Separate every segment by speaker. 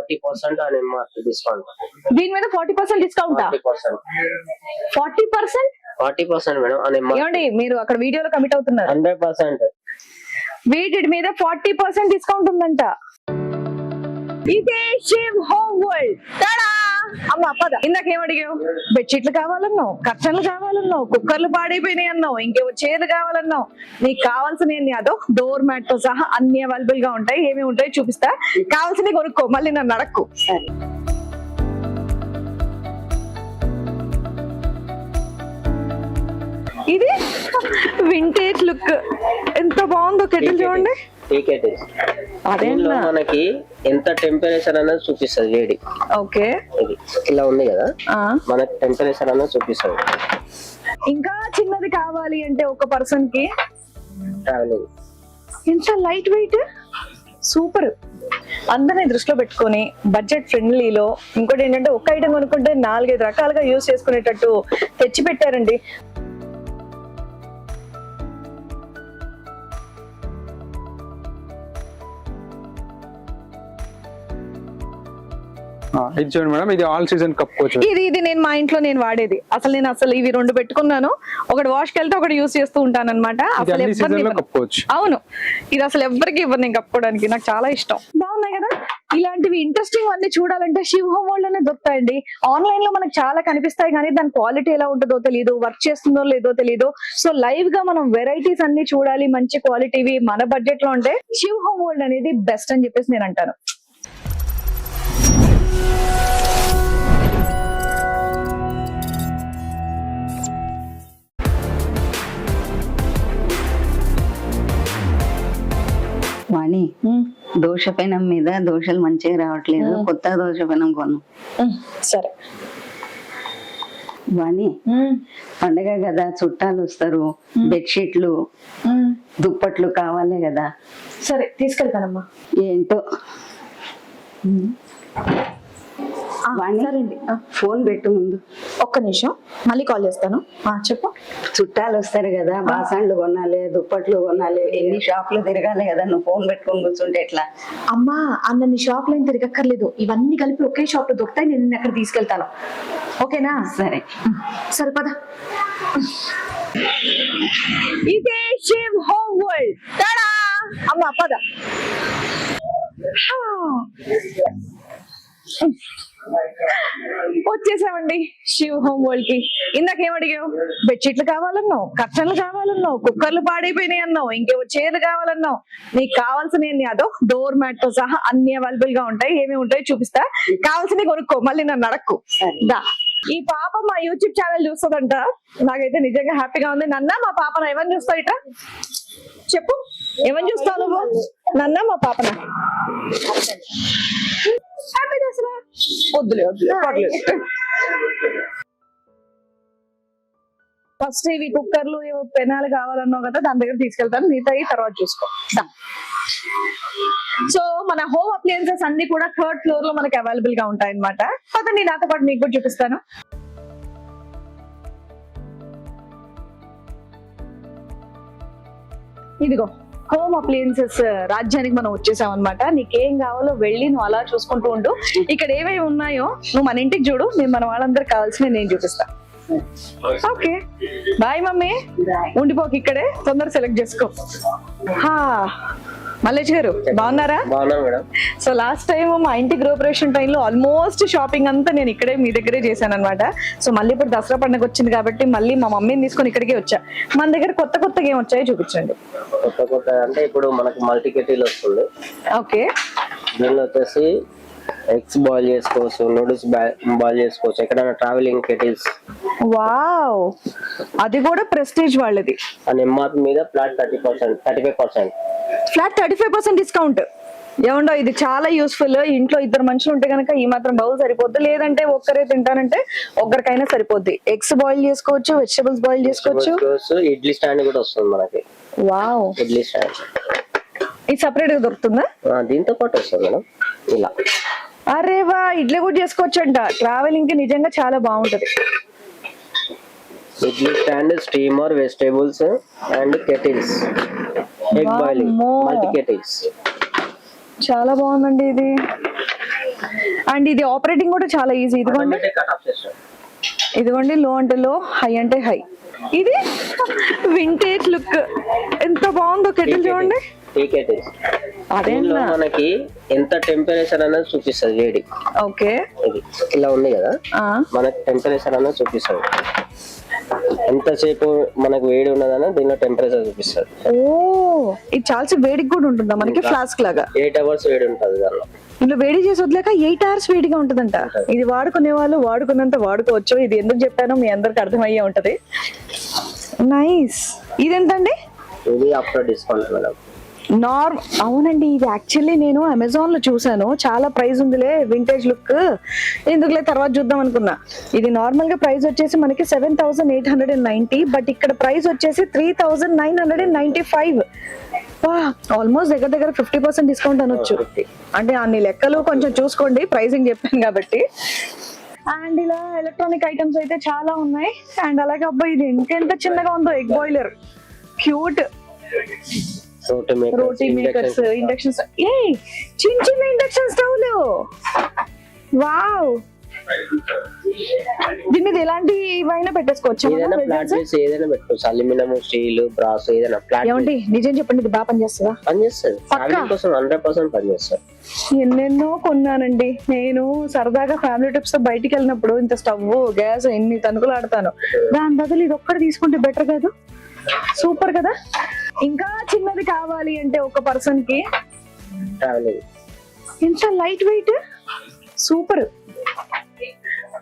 Speaker 1: 40% on MRP discount.
Speaker 2: దీని మీద 40% discount
Speaker 1: 40%.
Speaker 2: 40%
Speaker 1: madam on MRP.
Speaker 2: ఏమండి మీరు అక్కడ వీడియోలో కమిట్ అవుతున్నారు?
Speaker 1: 100%.
Speaker 2: వీటి మీద 40% డిస్కౌంట్ ఉందంట. ఇదే శివ్ హోమ్ వరల్డ్. తడా అమ్మ పద. ఇందాకేం అడిగావు? బెడ్షీట్లు కావాలన్నావు, కర్టన్లు కావాలన్నావు, కుక్కర్లు పాడైపోయినాయి అన్నావు, ఇంకేవో చీరలు కావాలన్నావు. నీకు కావాల్సిన అదో డోర్ మ్యాట్ తో సహా అన్ని అవైలబుల్ గా ఉంటాయి. ఏమేమి ఉంటాయో చూపిస్తా, కావాల్సినవి కొనుక్కో, మళ్ళీ నన్ను అడక్కు. ఇది వింటేజ్ లుక్, ఎంత బాగుందో కెటిల్ చూడండి.
Speaker 1: అదే మనకి ఎంత టెంపరేచర్ అనేది చూపిస్తుంది వేడి.
Speaker 2: ఓకే
Speaker 1: ఇది ఇలా ఉంది కదా, మనకి టెంపరేచర్ అనేది చూపిస్తుంది.
Speaker 2: ఇంకా చిన్నది కావాలి అంటే ఒక పర్సన్ కి
Speaker 1: ట్రావెలింగ్
Speaker 2: ఎంత లైట్ వెయిట్, సూపర్. అందరినీ దృష్టిలో పెట్టుకొని బడ్జెట్ ఫ్రెండ్లీలో ఇంకోటి ఏంటంటే ఒక ఐటమ్ కొనుక్కుంటే 4-5 రకాలుగా యూజ్ చేసుకునేటట్టు తెచ్చి పెట్టారండి.
Speaker 3: ఇది చూడండి మేడం, ఇది ఆల్ సీజన్ కప్ కోచ్.
Speaker 2: ఇది నేను మా ఇంట్లో నేను వాడేది. అసలు ఇవి 2 పెట్టుకున్నాను. ఒకటి వాష్ కి వెళ్తే ఒకటి యూస్ చేస్తూ ఉంటాను అనమాట. అవును, ఇది అసలు ఎవరికి ఇవ్వను నేను కప్పుకోవడానికి. నాకు చాలా ఇష్టం. బాగున్నాయి కదా. ఇలాంటివి ఇంట్రెస్టింగ్ అన్ని చూడాలంటే శివ్ హోమ్ వరల్డ్ అనే దొరుకుతాయండి. ఆన్లైన్ లో మనకు చాలా కనిపిస్తాయి కానీ దాని క్వాలిటీ ఎలా ఉంటుందో తెలియదు, వర్క్ చేస్తుందో లేదో తెలియదు. సో లైవ్ గా మనం వెరైటీస్ అన్ని చూడాలి, మంచి క్వాలిటీవి మన బడ్జెట్ లో ఉంటే శివ్ హోమ్ వరల్డ్ అనేది బెస్ట్ అని చెప్పేసి నేను అంటాను.
Speaker 4: వాణి, దోశ పెనం మీద దోశలు మంచిగా రావట్లేదు, కొత్త దోశ పెనం కొను.
Speaker 2: సరే
Speaker 4: వాణి, పండగ కదా, చుట్టాలు వస్తారు, బెడ్షీట్లు దుప్పట్లు కావాలి కదా.
Speaker 2: సరే తీసుకెళ్తానమ్మా.
Speaker 4: ఏంటో ఫోన్ పెట్టు ముందు.
Speaker 2: ఒక్క నిమిషం, మళ్ళీ కాల్ చేస్తాను. చెప్పు.
Speaker 4: చుట్టాలు వస్తారు కదా, బాసండ్లు కొనాలి, దుప్పట్లు కొనాలి, ఎన్ని షాపులు తిరగాలి కదా. నువ్వు ఫోన్ పెట్టుకొని కూర్చుంటే ఎట్లా?
Speaker 2: అమ్మా, అన్నన్ని షాపులు ఏం తిరగక్కర్లేదు. ఇవన్నీ కలిపి ఒకే షాప్ లో దొరుకుతాయి. నేను అక్కడ తీసుకెళ్తాను. ఓకేనా?
Speaker 4: సరే
Speaker 2: సరే పద. ఇదే శివ్ హోమ్ వరల్డ్. తడా అమ్మా పద. వచ్చేసామండి శివ్ హోమ్ వరల్డ్ కి. ఇందాకేం అడిగావు? బెడ్షీట్లు కావాలన్నావు, కర్టన్లు కావాలన్నావు, కుక్కర్లు పాడైపోయినాయి అన్నావు, ఇంకేవో చీరలు కావాలన్నావు. నీకు కావాల్సిన అదో డోర్ మ్యాట్ తో సహా అన్ని అవైలబుల్ గా ఉంటాయి. ఏమేమి ఉంటాయో చూపిస్తా, కావాల్సినవి కొనుక్కో, మళ్ళీ నన్ను అడక్కు. దా. ఈ పాప మా యూట్యూబ్ ఛానల్ చూస్తుందంట. నాకైతే నిజంగా హ్యాపీగా ఉంది. నన్న మా పాపన ఏమని చూస్తావు? ఇట చెప్పు, ఏమని చూస్తావు నువ్వు? నన్న మా పాపన హ్యాపీ దసరా. వద్దులే ఫస్ట్ ఇవి కుక్కర్లు పెనాలు కావాలన్నావు కదా, దాని దగ్గర తీసుకెళ్తాను. మిగతా తర్వాత చూసుకో. సో మన హోమ్ అప్లయన్సెస్ అన్ని కూడా 3rd floor లో మనకి అవైలబుల్ గా ఉంటాయి అనమాట. పదండి, నాతో పాటు మీకు కూడా చూపిస్తాను. ఇదిగో హోమ్ అప్లయన్సెస్ రాజ్యానికి మనం వచ్చేసాం అనమాట. నీకేం కావాలో వెళ్ళి నువ్వు అలా చూసుకుంటూ ఉండు. ఇక్కడ ఏమేమి ఉన్నాయో నువ్వు మన ఇంటికి చూడు, నేను మన వాళ్ళందరికి కావాల్సిన నేను చూపిస్తా. Okay bye mummy. ఉండిపోక ఇక్కడే, తొందర సెలెక్ట్ చేసుకో. మల్లేష్ గారు బాగున్నారా? సో లాస్ట్ టైం మా ఇంటి గృహప్రవేశం టైంలో ఆల్మోస్ట్ షాపింగ్ అంతా నేను ఇక్కడే మీ దగ్గరే చేశాను అనమాట. సో మళ్ళీ ఇప్పుడు దసరా పండుగ వచ్చింది కాబట్టి మళ్ళీ మా మమ్మీని తీసుకొని ఇక్కడికే వచ్చా. మన దగ్గర కొత్తగా ఏం వచ్చాయో చూపించండి.
Speaker 1: కొత్త అంటే ఇప్పుడు మనకు మల్టీ కెటిల్ వస్తుంది.
Speaker 2: ఓకే,
Speaker 1: దీనిలో వచ్చేసి ఎగ్స్ బాయిల్ చేసుకోవచ్చు, నూడిల్స్ బాయిల్ చేసుకోవచ్చు, ఎక్కడైనా ట్రావెలింగ్ కెటిల్స్.
Speaker 2: వావ్, అది కూడా ప్రెస్టీజ్ వాళ్ళది.
Speaker 1: అండ్ ఎంఆర్పి మీద ఫ్లాట్ 35%
Speaker 2: ఫ్లాట్ 35% డిస్కౌంట్. ఏమండో ఇది చాలా యూస్ఫుల్. ఇంట్లో 2 మనుషులు ఉంటే కనుక ఈ మాత్రం బౌల్ సరిపోద్ది. లేదంటే ఒక్కరే తింటానంటే ఒక్కరికైనా సరిపోద్ది. ఎగ్స్ బాయిల్ చేసుకోవచ్చు, వెజిటబుల్స్ బాయిల్ చేసుకోవచ్చు.
Speaker 1: ఇడ్లీ స్టాండ్ కూడా వస్తుంది మనకి.
Speaker 2: వావ్,
Speaker 1: ఇడ్లీ స్టాండ్
Speaker 2: ఇది సెపరేట్ గా దొరుకుతుందా?
Speaker 1: దీంతో పాటు వస్తుంది మేడం ఇలా.
Speaker 2: అరే వా, ఇడ్లీ కూడా చేసుకోవచ్చు అంట. ట్రావెలింగ్ కి నిజంగా చాలా బాగుంటది.
Speaker 1: Idli stand, steamer, vegetables and kettles, egg boiling, multi kettles.
Speaker 2: చాలా బాగుందండి ఇది. అండ్ ఇది ఆపరేటింగ్ కూడా చాలా ఈజీ. ఇదిగోండి
Speaker 1: కట్ ఆఫ్ సిస్టమ్.
Speaker 2: ఇదిగోండి లో అంటే లో, హై అంటే హై. ఇది వింటేజ్ లుక్ ఎంత బాగుందో కెటిల్ చూడండి.
Speaker 1: దీనిలో మనకి ఎంత టెంపరేచర్ అనేది చూపిస్తుంది వేడి.
Speaker 2: ఓకే
Speaker 1: ఇది ఇలా ఉంది కదా, మనకి టెంపరేచర్ అనేది చూపిస్తుంది. ఎంతసేపు మనకు వేడి ఉన్నదని దీనిలో టెంపరేచర్ చూపిస్తుంది.
Speaker 2: ఓ ఇది చాలా వేడికి కూడా ఉంటుందా మనకి? ఫ్లాస్క్ లాగా
Speaker 1: 8 hours వేడి ఉంటుంది దానిలో.
Speaker 2: ఇందులో వేడి చేసి వదిలేక 8 hours వేడిగా ఉంటదంట. ఇది వాడుకునే వాళ్ళు వాడుకున్నంత వాడుకోవచ్చు. ఇది ఎందుకు చెప్పానో మీ అందరికి అర్థమయ్యే ఉంటది. నైస్. ఇది ఎంతండి?
Speaker 1: ఇది ఆఫ్టర్ డిస్కౌంట్ మేడం.
Speaker 2: అవునండి, ఇది యాక్చువల్లీ నేను అమెజాన్ లో చూసాను. చాలా ప్రైస్ ఉందిలే వింటేజ్ లుక్, ఎందుకులే తర్వాత చూద్దాం అనుకున్నా. ఇది నార్మల్ గా ప్రైస్ వచ్చేసి మనకి 7,890, బట్ ఇక్కడ ప్రైస్ వచ్చేసి 3,995. ఆల్మోస్ట్ దగ్గర దగ్గర 50% డిస్కౌంట్ అనొచ్చు. అంటే అన్ని లెక్కలు కొంచెం చూసుకోండి, ప్రైసింగ్ చెప్పాను కాబట్టి. అండ్ ఇలా ఎలక్ట్రానిక్ ఐటమ్స్ అయితే చాలా ఉన్నాయి. అండ్ అలాగే అబ్బాయి ఇది ఇంకెంత చిన్నగా ఉందో, ఎగ్ బాయిలర్ క్యూట్. రోటీ మేకర్స్, ఇండక్షన్స్, ఏ చిన్న చిన్న ఇండక్షన్ స్టవ్లు. వావ్, దీని మీద ఎలాంటి ఇవైనా పెట్టేసుకోవచ్చు.
Speaker 1: ఏదైనా పెట్టుకోవచ్చు, అల్యూమినియం, స్టీల్, బ్రాస్, ఏదైనా ప్లాట్.
Speaker 2: ఏమండి నిజం చెప్పండి, ఇది బాగా పనిచేస్తుందా?
Speaker 1: పనిచేస్తుంది, 100% పనిచేస్తుంది.
Speaker 2: ఎన్నెన్నో కొన్నానండి నేను సరదాగా ఫ్యామిలీ ట్రిప్స్ తో బయటికి వెళ్ళినప్పుడు. ఇంత స్టవ్, గ్యాస్ ఎన్ని తణుకులు ఆడతాను. దాని బదులు ఇది ఒక్కటి తీసుకుంటే బెటర్ కాదు? సూపర్ కదా. ఇంకా చిన్నది కావాలి అంటే ఒక పర్సన్ కి ఎంత లైట్ వెయిట్, సూపర్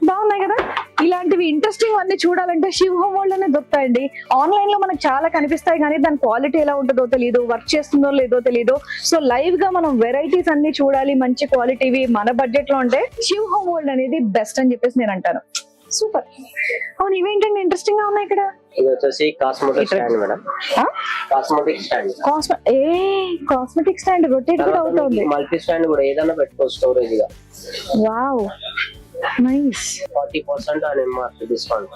Speaker 2: బాగున్నాయి కదా. ఇలాంటివి ఇంట్రెస్టింగ్ అన్ని చూడాలంటే శివ్ హోమ్ వరల్డ్ అనే దొరుకుతాయండి. ఆన్లైన్ లో మనకు చాలా కనిపిస్తాయి కానీ దాని క్వాలిటీ ఎలా ఉంటుందో తెలియదు, వర్క్ చేస్తుందో లేదో తెలియదు. సో లైవ్ గా మనం వెరైటీస్ అన్ని చూడాలి, మంచి క్వాలిటీవి మన బడ్జెట్ లో ఉంటే శివ్ హోమ్ వరల్డ్ అనేది బెస్ట్ అని చెప్పేసి నేను అంటాను. సూపర్. అవును, ఇవేంటండి ఇంట్రెస్టింగ్ గా ఉన్నాయి ఇక్కడ?
Speaker 1: ఇది వచ్చేసి cosmetic stand madam. Cosmetic stand,
Speaker 2: cosmetic stand rotate కూడా అవుతుంది.
Speaker 1: మల్టీ స్టాండ్ కూడా ఏదైనా పెట్టుకోవచ్చు స్టోరేజ్ గా.
Speaker 2: Wow, nice.
Speaker 1: 40% on MRP discount.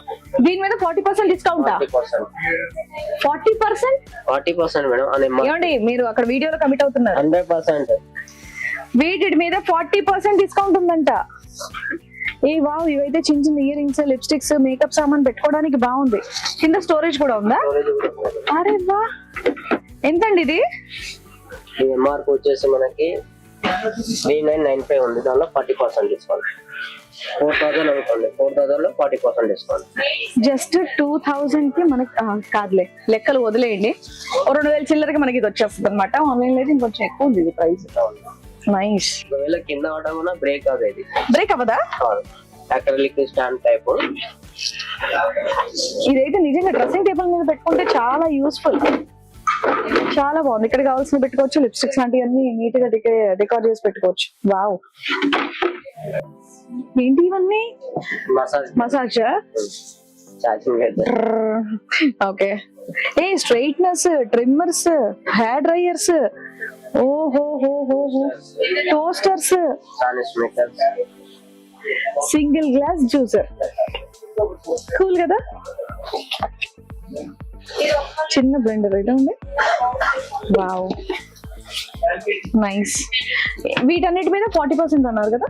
Speaker 2: దీని మీద 40% డిస్కౌంట్.
Speaker 1: 40% madam on MRP.
Speaker 2: ఏమండి మీరు అక్కడ వీడియోలో కమిట్ అవుతున్నారు?
Speaker 1: 100%.
Speaker 2: వీటి మీద 40% డిస్కౌంట్ ఉందంట. ఏ వావ్, ఇవైతే చిన్న చిన్న ఇయర్ రింగ్స్, లిప్స్టిక్స్, మేకప్ సామాన్ పెట్టుకోవడానికి బాగుంది. కింద స్టోరేజ్ కూడా ఉందా? అరే వా, ఎంతండి ఇది?
Speaker 1: ఎంఆర్పి వచ్చేసి మనకి 3995 ఉంది, దానిలో 40% డిస్కౌంట్. 4,000 అనుకోండి, 4,000 లో 40% డిస్కౌంట్.
Speaker 2: జస్ట్ 2,000 కి మనకి కాదులే, లెక్కలు వదిలేయండి. 2,000 చిల్లరకి మనకి ఇది వచ్చేస్తుంది అనమాట. ఆన్లైన్ లో అయితే ఇంకొంచెం ఎక్కువ ఉంది ఇది ప్రైస్. నైస్.
Speaker 1: ఒకవేళ కింద అవడం కూడా బ్రేక్ అవ్వదు.
Speaker 2: బ్రేక్ అవ్వదా?
Speaker 1: Acrylic stand type.
Speaker 2: ఇదైతే నిజంగా డ్రెస్సింగ్ టేబుల్ మీద పెట్టుకుంటే చాలా యూస్ఫుల్, చాలా బాగుంది. ఇక్కడ కావాల్సిన పెట్టుకోవచ్చు, లిప్స్టిక్స్ లాంటివన్నీ నీట్ గా డెకోర్ చేసి పెట్టుకోవచ్చు. వావ్, ఏంటి ఇవన్నీ? మసాజ్. ఓకే. ఏ స్ట్రైట్నర్స్, ట్రిమ్మర్స్, హెయిర్ డ్రైయర్స్, ఓహో toasters, single glass juicer. Cool కదా. చిన్న బ్లెండర్ అయితే ఉంది. Wow, nice. వీటన్నిటి మీద 40% అన్నారు కదా?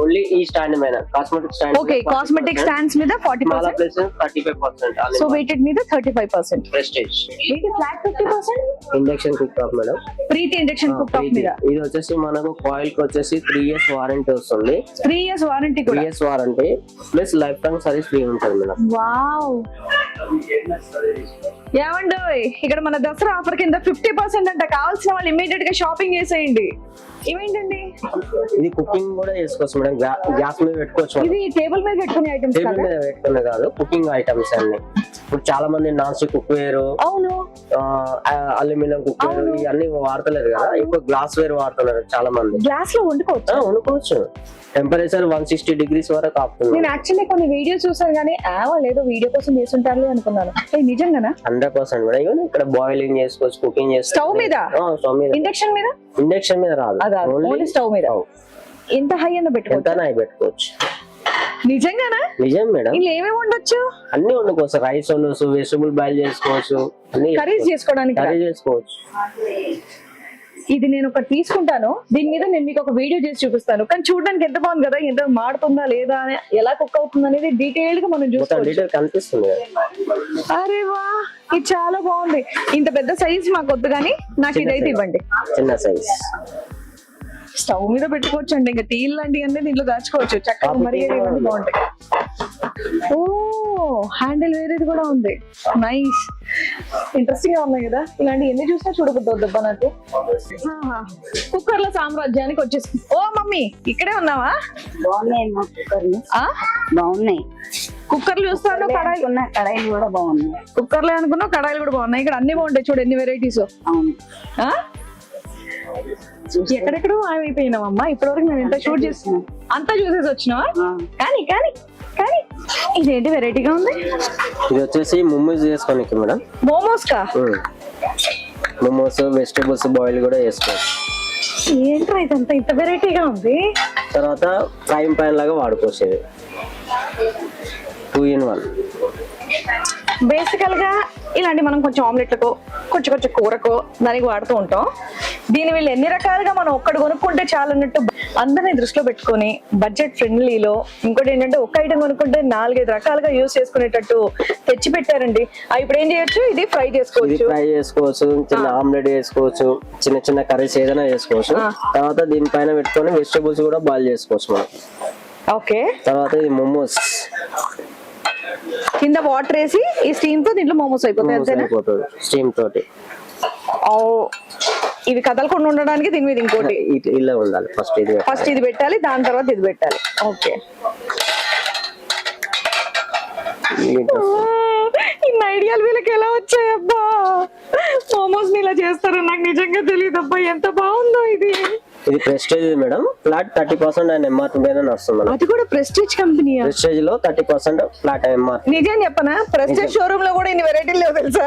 Speaker 1: ఓన్లీ ఈ స్టాండ్ మీద, cosmetic stand.
Speaker 2: Okay, cosmetic stands మీద 40%,
Speaker 1: ప్లస్ 35%.
Speaker 2: సో వీటి మీద 35%.
Speaker 1: ప్రెస్టీజ్.
Speaker 2: వీటి flat 50%.
Speaker 1: Induction cook top madam.
Speaker 2: Preethi induction cook top మీద.
Speaker 1: ఇది వచ్చేసి మనకు కాయిల్ కి వచ్చేసి 3 years వారంటీ వస్తుంది.
Speaker 2: 3 years వారంటీ కూడా.
Speaker 1: 3 years warranty plus life time service free ఉంటుంది మేడం.
Speaker 2: వావ్. ఏమండి ఇక్కడ మన దసరా ఆఫర్ కింద 50% అంట. కావాల్సిన వాళ్ళు ఇమీడియట్ గా షాపింగ్ చేసేయండి. ఇవేంటండి?
Speaker 1: ఇది కుకింగ్ కూడా చేసుకోవచ్చు మేడం, గ్యాస్ మీద పెట్టుకోవచ్చు.
Speaker 2: ఇది టేబుల్ మీద పెట్టుకునే ఐటమ్స్
Speaker 1: టేబుల్ మీద పెట్టుకునే కాదు, కుకింగ్ ఐటమ్స్ అన్ని. ఇప్పుడు చాలా మంది నాన్ స్టిక్ కుక్ వేరు,
Speaker 2: అవును,
Speaker 1: అల్యూమినియం కుక్ వేరు ఇవన్నీ వాడతలేరు కదా, ఇప్పుడు గ్లాస్ వేర్ వాడుతున్నారు చాలా మంది.
Speaker 2: గ్లాస్ లో వండుకోవచ్చు.
Speaker 1: టెంపరేచర్ 160 degrees వరకు ఆపుతుంది.
Speaker 2: నేను యాక్చువల్లీ కొన్ని వీడియోస్ చూసాను కానీ లేదో వీడియో కోసం చేస్తుంటారు అనుకున్నాను. నిజంగానా?
Speaker 1: 100% మేడం. ఇక్కడ బాయిలింగ్ చేసుకోవచ్చు, కుకింగ్ చేసుకోవచ్చు.
Speaker 2: స్టవ్ మీద? స్టవ్ మీద. ఇండక్షన్ మీద? ఇండక్షన్ మీద రాదు, ఓన్లీ స్టవ్ మీద. ఎంత హై అన్న పెట్టుకోవచ్చు. నిజంగానా?
Speaker 1: నిజం మేడం.
Speaker 2: ఇలా ఏమేమి వండొచ్చు?
Speaker 1: అన్ని వండుకోవచ్చు. రైస్ వండొచ్చు, వెజిటబుల్ బాయిల్ చేసుకోవచ్చు, అన్ని
Speaker 2: కర్రీస్ చేసుకోవడానికి
Speaker 1: కర్రీ చేసుకోవచ్చు.
Speaker 2: ఇది నేను ఒకటి తీసుకుంటాను, దీని మీద నేను మీకు ఒక వీడియో చేసి చూపిస్తాను. కానీ చూడడానికి ఎంత బాగుంది కదా, ఎంత మాడుతుందా లేదా, ఎలా కుక్ అవుతుంది అనేది డీటెయిల్డ్ గా మనం చూసుకోవచ్చు.
Speaker 1: డీటెయిల్ కనిపిస్తుంది కదా.
Speaker 2: అరే వా, ఇది చాలా బాగుంది. ఇంత పెద్ద సైజ్ మాకు వద్దు కానీ నాకు ఇదైతే ఇవ్వండి.
Speaker 1: చిన్న సైజ్
Speaker 2: స్టవ్ మీద పెట్టుకోవచ్చు అండి, ఇంకా టీ లాంటివి అన్నీ దీంట్లో దాచుకోవచ్చు చక్కగా. మరి ఇవన్నీ బాగుంటాయి. ఓ హ్యాండిల్ వేరేది కూడా ఉంది, నైస్. ఇంట్రెస్టింగ్ గా ఉన్నాయి కదా, ఇలాంటి ఎన్ని చూసినా చూడబోద్దబ్బా నాకు. కుక్కర్ల సామ్రాజ్యానికి వచ్చేసి. ఓ మమ్మీ ఇక్కడే ఉన్నావా?
Speaker 4: బాగున్నాయి మా కుక్కర్లు, బాగున్నాయి.
Speaker 2: కుక్కర్లు చూస్తాను, కడాయిలు
Speaker 4: ఉన్న కడాయిలు కూడా బాగున్నాయి.
Speaker 2: కుక్కర్లే అనుకున్నా, కడాయిలు కూడా బాగున్నాయి. ఇక్కడ అన్ని బాగుంటాయి చూడు, ఎన్ని వెరైటీస్.
Speaker 4: అవును,
Speaker 2: ఎక్కడెక్కడో అయిపోయినావమ్మా, ఇప్పటివరకు నేను ఎంత షూట్ చేస్తున్నాను అంతా చూసేసి వచ్చినావా? కానీ కానీ కానీ ఇదేంటి వెరైటీగా ఉంది?
Speaker 1: ఇది వచ్చేసి మోమోస్ చేసుకోనికి మేడం.
Speaker 2: మోమోస్ కా?
Speaker 1: మోమోస్, వెజిటేబుల్స్ బాయిల్ కూడా చేసుకోవచ్చు.
Speaker 2: ఏంట్రా ఇదంతా ఇంత వెరైటీగా ఉంది?
Speaker 1: తర్వాత ఫ్రైంగ్ పాన్ లాగా వాడుకోవచ్చు. ఇది 2 in 1.
Speaker 2: బేసికల్ గా ఇలాంటి మనం కొంచెం ఆమ్లెట్లకు, కొంచెం కొంచెం కూరకు దానికి వాడుతూ ఉంటాం. దీని వీళ్ళు ఎన్ని రకాలుగా మనం ఒక్కడు కొనుక్కుంటే చాలు అన్నట్టు అందరినీ దృష్టిలో పెట్టుకొని బడ్జెట్ ఫ్రెండ్లీలో, ఇంకోటి ఏంటంటే ఒక్క ఐటమ్ కొనుక్కుంటే 4-5 రకాలుగా యూజ్ చేసుకునేటట్టు తెచ్చి పెట్టారండి. ఇప్పుడు ఏం చేయొచ్చు, ఇది ఫ్రై చేసుకోవచ్చు,
Speaker 1: చిన్న ఆమ్లెట్ చేసుకోవచ్చు, చిన్న చిన్న కర్రీస్ ఏదైనా చేసుకోవచ్చు. తర్వాత దీనిపైన పెట్టుకొని వెజిటేబుల్స్ కూడా బాయిల్ చేసుకోవచ్చు మనం.
Speaker 2: ఓకే.
Speaker 1: తర్వాత ఇది మోమోస్,
Speaker 2: కింద వాటర్ వేసి ఈ స్టీమ్ తో దీంట్లో మోమోస్ అయిపోతాయి.
Speaker 1: స్టీమ్ తోటి.
Speaker 2: ఇవి కదలకుండా ఉండడానికి దీని మీద ఇంకోటి
Speaker 1: ఇలా ఉండాలి. ఫస్ట్
Speaker 2: ఇది పెట్టాలి, దాని తర్వాత ఇది పెట్టాలి. ఓకే. ఇన్ని ఐడియాలు వీళ్ళకి ఎలా వచ్చాయబ్బా? మోమోస్ ని ఇలా చేస్తారో నాకు నిజంగా తెలియదు అబ్బా. ఎంత బాగుందో ఇది.
Speaker 1: ఇది prestige madam, flat 30% and MRP మీద నడుస్తుంది.
Speaker 2: అది కూడా ప్రెస్టేజ్ కంపెనీ.
Speaker 1: ప్రెస్టేజ్ లో 30% ఫ్లాట్ ఎంఆర్పీ.
Speaker 2: నిజం చెప్పనా, ప్రెస్టేజ్ షోరూమ్ లో కూడా ఇన్ని వెరైటీలు లేవు తెలుసా?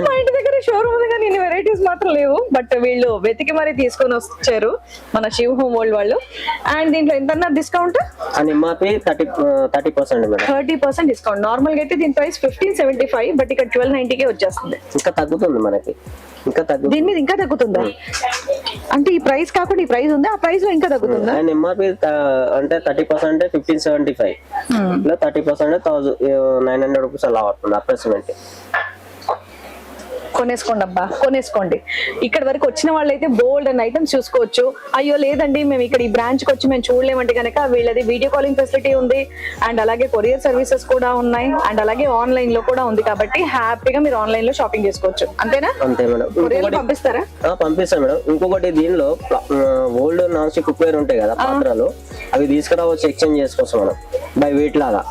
Speaker 2: మా ఇంటి దగ్గర షోరూమ్ ఉంది కానీ ఇన్ని వెరైటీస్ మాత్రం లేవు. బట్ వీళ్ళు వెతికి మరీ తీసుకొని వచ్చారు మన శివ్ హోమ్ వరల్డ్ వాళ్ళు. అండ్ దీంట్లో ఎంత discount?
Speaker 1: And MRP 30% madam.
Speaker 2: 30% discount. Normal గా అయితే దీని ప్రైస్ 1575, బట్ ఇక్కడ 1290 కే వచ్చేస్తుంది.
Speaker 1: ఇంకా తగ్గుతుంది మనకి, ఇంకా తగ్గుతుంది.
Speaker 2: దీని మీద ఇంకా తగ్గుతుందా? అంటే ఈ ప్రైస్ కాకుండా ఈ ప్రైస్ ఉంది, ఆ ప్రైస్ లో ఇంకా తగ్గుతుందా?
Speaker 1: అండ్ ఎంఆర్పీ అంటే 30% 1575, ఇలా 30% 1900 రూపీస్ అలా అవుతుంది అప్రాక్సిమేట్లీ.
Speaker 2: కొనేసుకోండి అబ్బా, కొనేసుకోండి. ఇక్కడ వరకు వచ్చిన వాళ్ళైతే బోల్డ్ అండ్ ఐటమ్స్ చూసుకోవచ్చు. అయ్యో లేదండి మేము ఇక్కడ ఈ బ్రాంచ్ కి వచ్చి మేము చూడలేమంటే కనుక వీళ్ళది వీడియో కాలింగ్ ఫెసిలిటీ ఉంది, అండ్ అలాగే కొరియర్ సర్వీసెస్ కూడా ఉన్నాయి, అండ్ అలాగే ఆన్లైన్ లో కూడా ఉంది. కాబట్టి హ్యాపీగా మీరు ఆన్లైన్ లో షాపింగ్ చేసుకోవచ్చు. అంతేనా?
Speaker 1: అంతే మేడం.
Speaker 2: కొరియర్ పంపిస్తారా?
Speaker 1: పంపిస్తాను మేడం. ఇంకొకటి దీనిలో old non stick cookware ఉంటాయి కదా పాత్రలు, అవి తీసుకురావచ్చు, ఎక్స్చేంజ్ చేసుకోవచ్చు మనం బై వెయిట్ లాగా.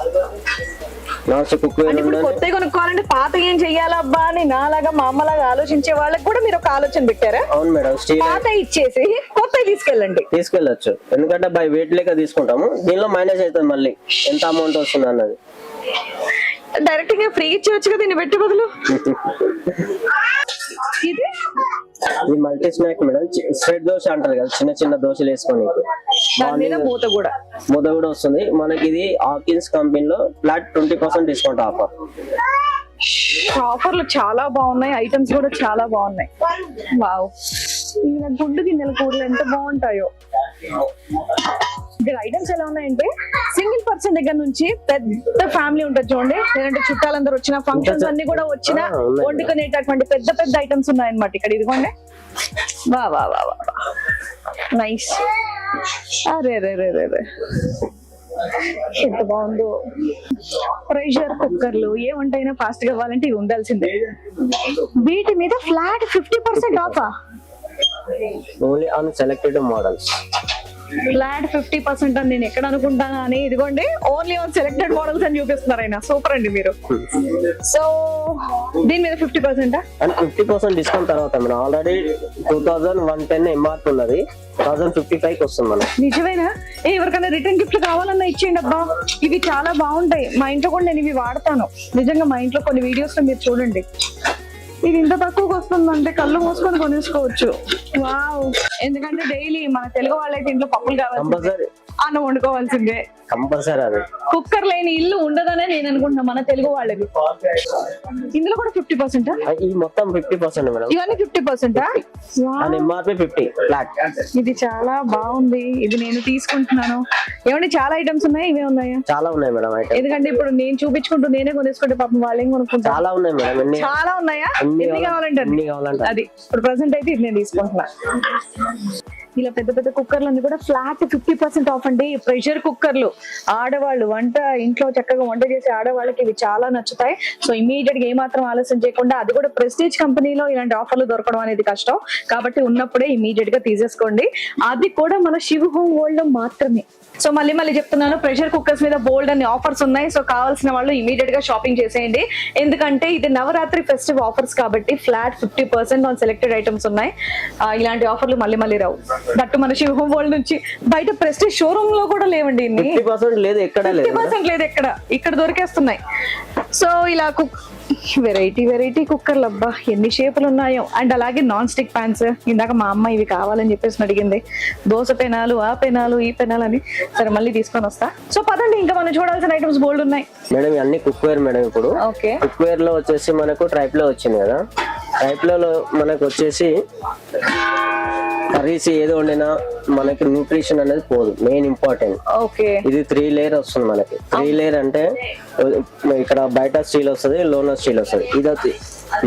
Speaker 2: కొత్త కొనుక్కోవాలంటే పాత ఏం చెయ్యాలబ్బా అని నాలాగా మా అమ్మలాగా ఆలోచించే వాళ్ళకి కూడా మీరు ఒక ఆలోచన పెట్టారా?
Speaker 1: అవును మేడం.
Speaker 2: పాత ఇచ్చేసి కొత్త
Speaker 1: తీసుకెళ్ళచ్చు, ఎందుకంటే బై వెయిట్ లెక్క తీసుకుంటాము. దీనిలో మైనస్ అవుతుంది మళ్ళీ ఎంత అమౌంట్ వస్తుంది అన్నది.
Speaker 2: డైరెక్ట్ గా ఫ్రీ ఇచ్చేవచ్చు కదా దీన్ని పెట్టి బదులు. ఇది
Speaker 1: multi snack madam, spread dosa అంటారు కదా, చిన్న చిన్న దోశలు వేసుకొని
Speaker 2: మూత కూడా
Speaker 1: వస్తుంది మనకి. ఇది హాకిన్స్ కంపెనీలో ఫ్లాట్ 20% డిస్కౌంట్ ఆఫర్.
Speaker 2: ఆఫర్లు చాలా బాగున్నాయి, ఐటమ్స్ కూడా చాలా బాగున్నాయి. వావ్, ఈయన గుండు గిన్నెల కూరలు ఎంత బాగుంటాయో. ఇక్కడ ఐటమ్స్ ఎలా ఉన్నాయంటే సింగిల్ పర్సన్ దగ్గర నుంచి పెద్ద ఫ్యామిలీ ఉంటుంది చూడండి, లేదంటే చుట్టాలందరూ వచ్చిన ఫంక్షన్స్ అన్ని కూడా వచ్చిన వండుకునేటటువంటి పెద్ద పెద్ద ఐటమ్స్ ఉన్నాయన్నమాట ఇక్కడ. ఇదిగోండి, వా వా వా వా, నైస్. అరే రే రే రే రే, ఎంత బాగుందో. ప్రెషర్ కుక్కర్లు ఏ వంట అయినా ఫాస్ట్ గా అవ్వాలంటే ఇవి ఉండాల్సిందే. వీటి మీద ఫ్లాట్ 50% ఆఫా?
Speaker 1: Only on selected models.
Speaker 2: Flat 50% అని నేను ఎక్కడ అనుకుంటానా అని. ఇదిగోండి, ఓన్లీ ఆన్ సెలెక్టెడ్ మోడల్స్ అని చూపిస్తున్నారు ఆయన. సూపర్ అండి మీరు. సో దీని మీద 50%
Speaker 1: అండ్ 50% డిస్కౌంట్ తర్వాత మేడం ఆల్రెడీ 2110 ఎంఆర్పీ ఉన్నది, 1055 వస్తుంది మనం.
Speaker 2: నిజమేనా? ఎవరికైనా రిటర్న్ గిఫ్ట్ కావాలన్నా ఇచ్చేయండి అబ్బా. ఇవి చాలా బాగుంటాయి, మా ఇంట్లో కూడా నేను ఇవి వాడతాను. నిజంగా మా ఇంట్లో కొన్ని వీడియోస్ లో మీరు చూడండి. ఇది ఇంత తక్కువకి వస్తుందంటే కళ్ళు మూసుకొని కొనేసుకోవచ్చు. వావ్, ఎందుకంటే డైలీ మన తెలుగు వాళ్ళైతే ఇంట్లో పప్పులు కావాలి, అన్నం వండుకోవాల్సిందే.
Speaker 1: కంపల్సరీ అది.
Speaker 2: కుక్కర్ లేని ఇల్లు ఉండదనే నేను అనుకుంటున్నా మన తెలుగు వాళ్ళకి. ఇందులో కూడా 50%?
Speaker 1: ఈ మొత్తం 50% మేడం.
Speaker 2: ఇవన్నీ 50%?
Speaker 1: MRP 50 flat.
Speaker 2: ఇది చాలా బాగుంది, ఇది నేను తీసుకుంటున్నాను. ఏమంటే చాలా ఐటమ్స్ ఉన్నాయి, ఇవే ఉన్నాయా?
Speaker 1: చాలా ఉన్నాయి మేడం ఐటమ్.
Speaker 2: ఎందుకంటే ఇప్పుడు నేను చూపించుకుంటూ నేనే కొనేసుకుంటే పాపం వాళ్ళు ఏం కొనుక్కుంటారు.
Speaker 1: చాలా ఉన్నాయి మేడం.
Speaker 2: చాలా ఉన్నాయా? ఎన్ని కావాలంటే అది. ఇప్పుడు ప్రెసెంట్ అయితే ఇది నేను తీసుకుంటున్నా. ఇలా పెద్ద పెద్ద కుక్కర్లు కూడా ఫ్లాట్ 50% ఆఫ్ అండి. ప్రెషర్ కుక్కర్లు ఆడవాళ్ళు ఇంట్లో చక్కగా వంట చేసే ఆడవాళ్ళకి ఇవి చాలా నచ్చుతాయి. సో ఇమీడియట్ గా ఏమాత్రం ఆలస్యం చేయకుండా, అది కూడా ప్రెస్టీజ్ కంపెనీలో ఇలాంటి ఆఫర్లు దొరకడం అనేది కష్టం కాబట్టి ఉన్నప్పుడే ఇమీడియట్ గా తీసేసుకోండి. అది కూడా మన శివ హోమ్ వరల్డ్ లో మాత్రమే. సో మళ్ళీ చెప్తున్నాను, ప్రెషర్ కుక్కర్స్ మీద బోల్డ్ అన్ని ఆఫర్స్ ఉన్నాయి. సో కావాల్సిన వాళ్ళు ఇమీడియట్ గా షాపింగ్ చేసేయండి. ఎందుకంటే ఇది నవరాత్రి ఫెస్టివ్ ఆఫర్స్ కాబట్టి ఫ్లాట్ 50% ఆన్ సెలెక్టెడ్ ఐటమ్స్ ఉన్నాయి. ఇలాంటి ఆఫర్లు మళ్ళీ రావు. దట్టు మన శివ హోమ్ వరల్డ్ నుంచి. బయట ప్రెస్టీజ్ షోరూమ్ లో కూడా లేవండి ఇన్ని.
Speaker 1: 50% లేదు ఎక్కడ.
Speaker 2: ఇక్కడ దొరికేస్తున్నాయి. సో ఇలా వెరైటీ కుక్కర్లు, అబ్బా ఎన్ని షేపులు ఉన్నాయో. అండ్ అలాగే నాన్ స్టిక్ ప్యాన్స్. ఇందాక మా అమ్మ ఇవి కావాలని చెప్పేసి అడిగింది. దోశ పెనాలు, ఆ పెనాలు, ఈ పెనాలు అని. సరే మళ్ళీ తీసుకొని వస్తా. సో పదండి, ఇంకా మనం చూడాల్సిన ఐటమ్స్ బోల్డ్ ఉన్నాయి
Speaker 1: మేడం. అన్ని కుక్ వేర్ మేడం. ఇప్పుడు కుక్ వేర్ లో వచ్చేసి మనకు ట్రైప్ లో వచ్చింది కదా. ట్రైప్ లో మనకు వచ్చేసి కర్రీస్ ఏది వండినా మనకి న్యూట్రిషన్ అనేది పోదు. Main important. ఇది 3 లేయర్ వస్తుంది మనకి. 3 లేయర్ అంటే ఇక్కడ బయట స్టీల్ వస్తుంది, లోన స్టీల్ వస్తుంది. ఇది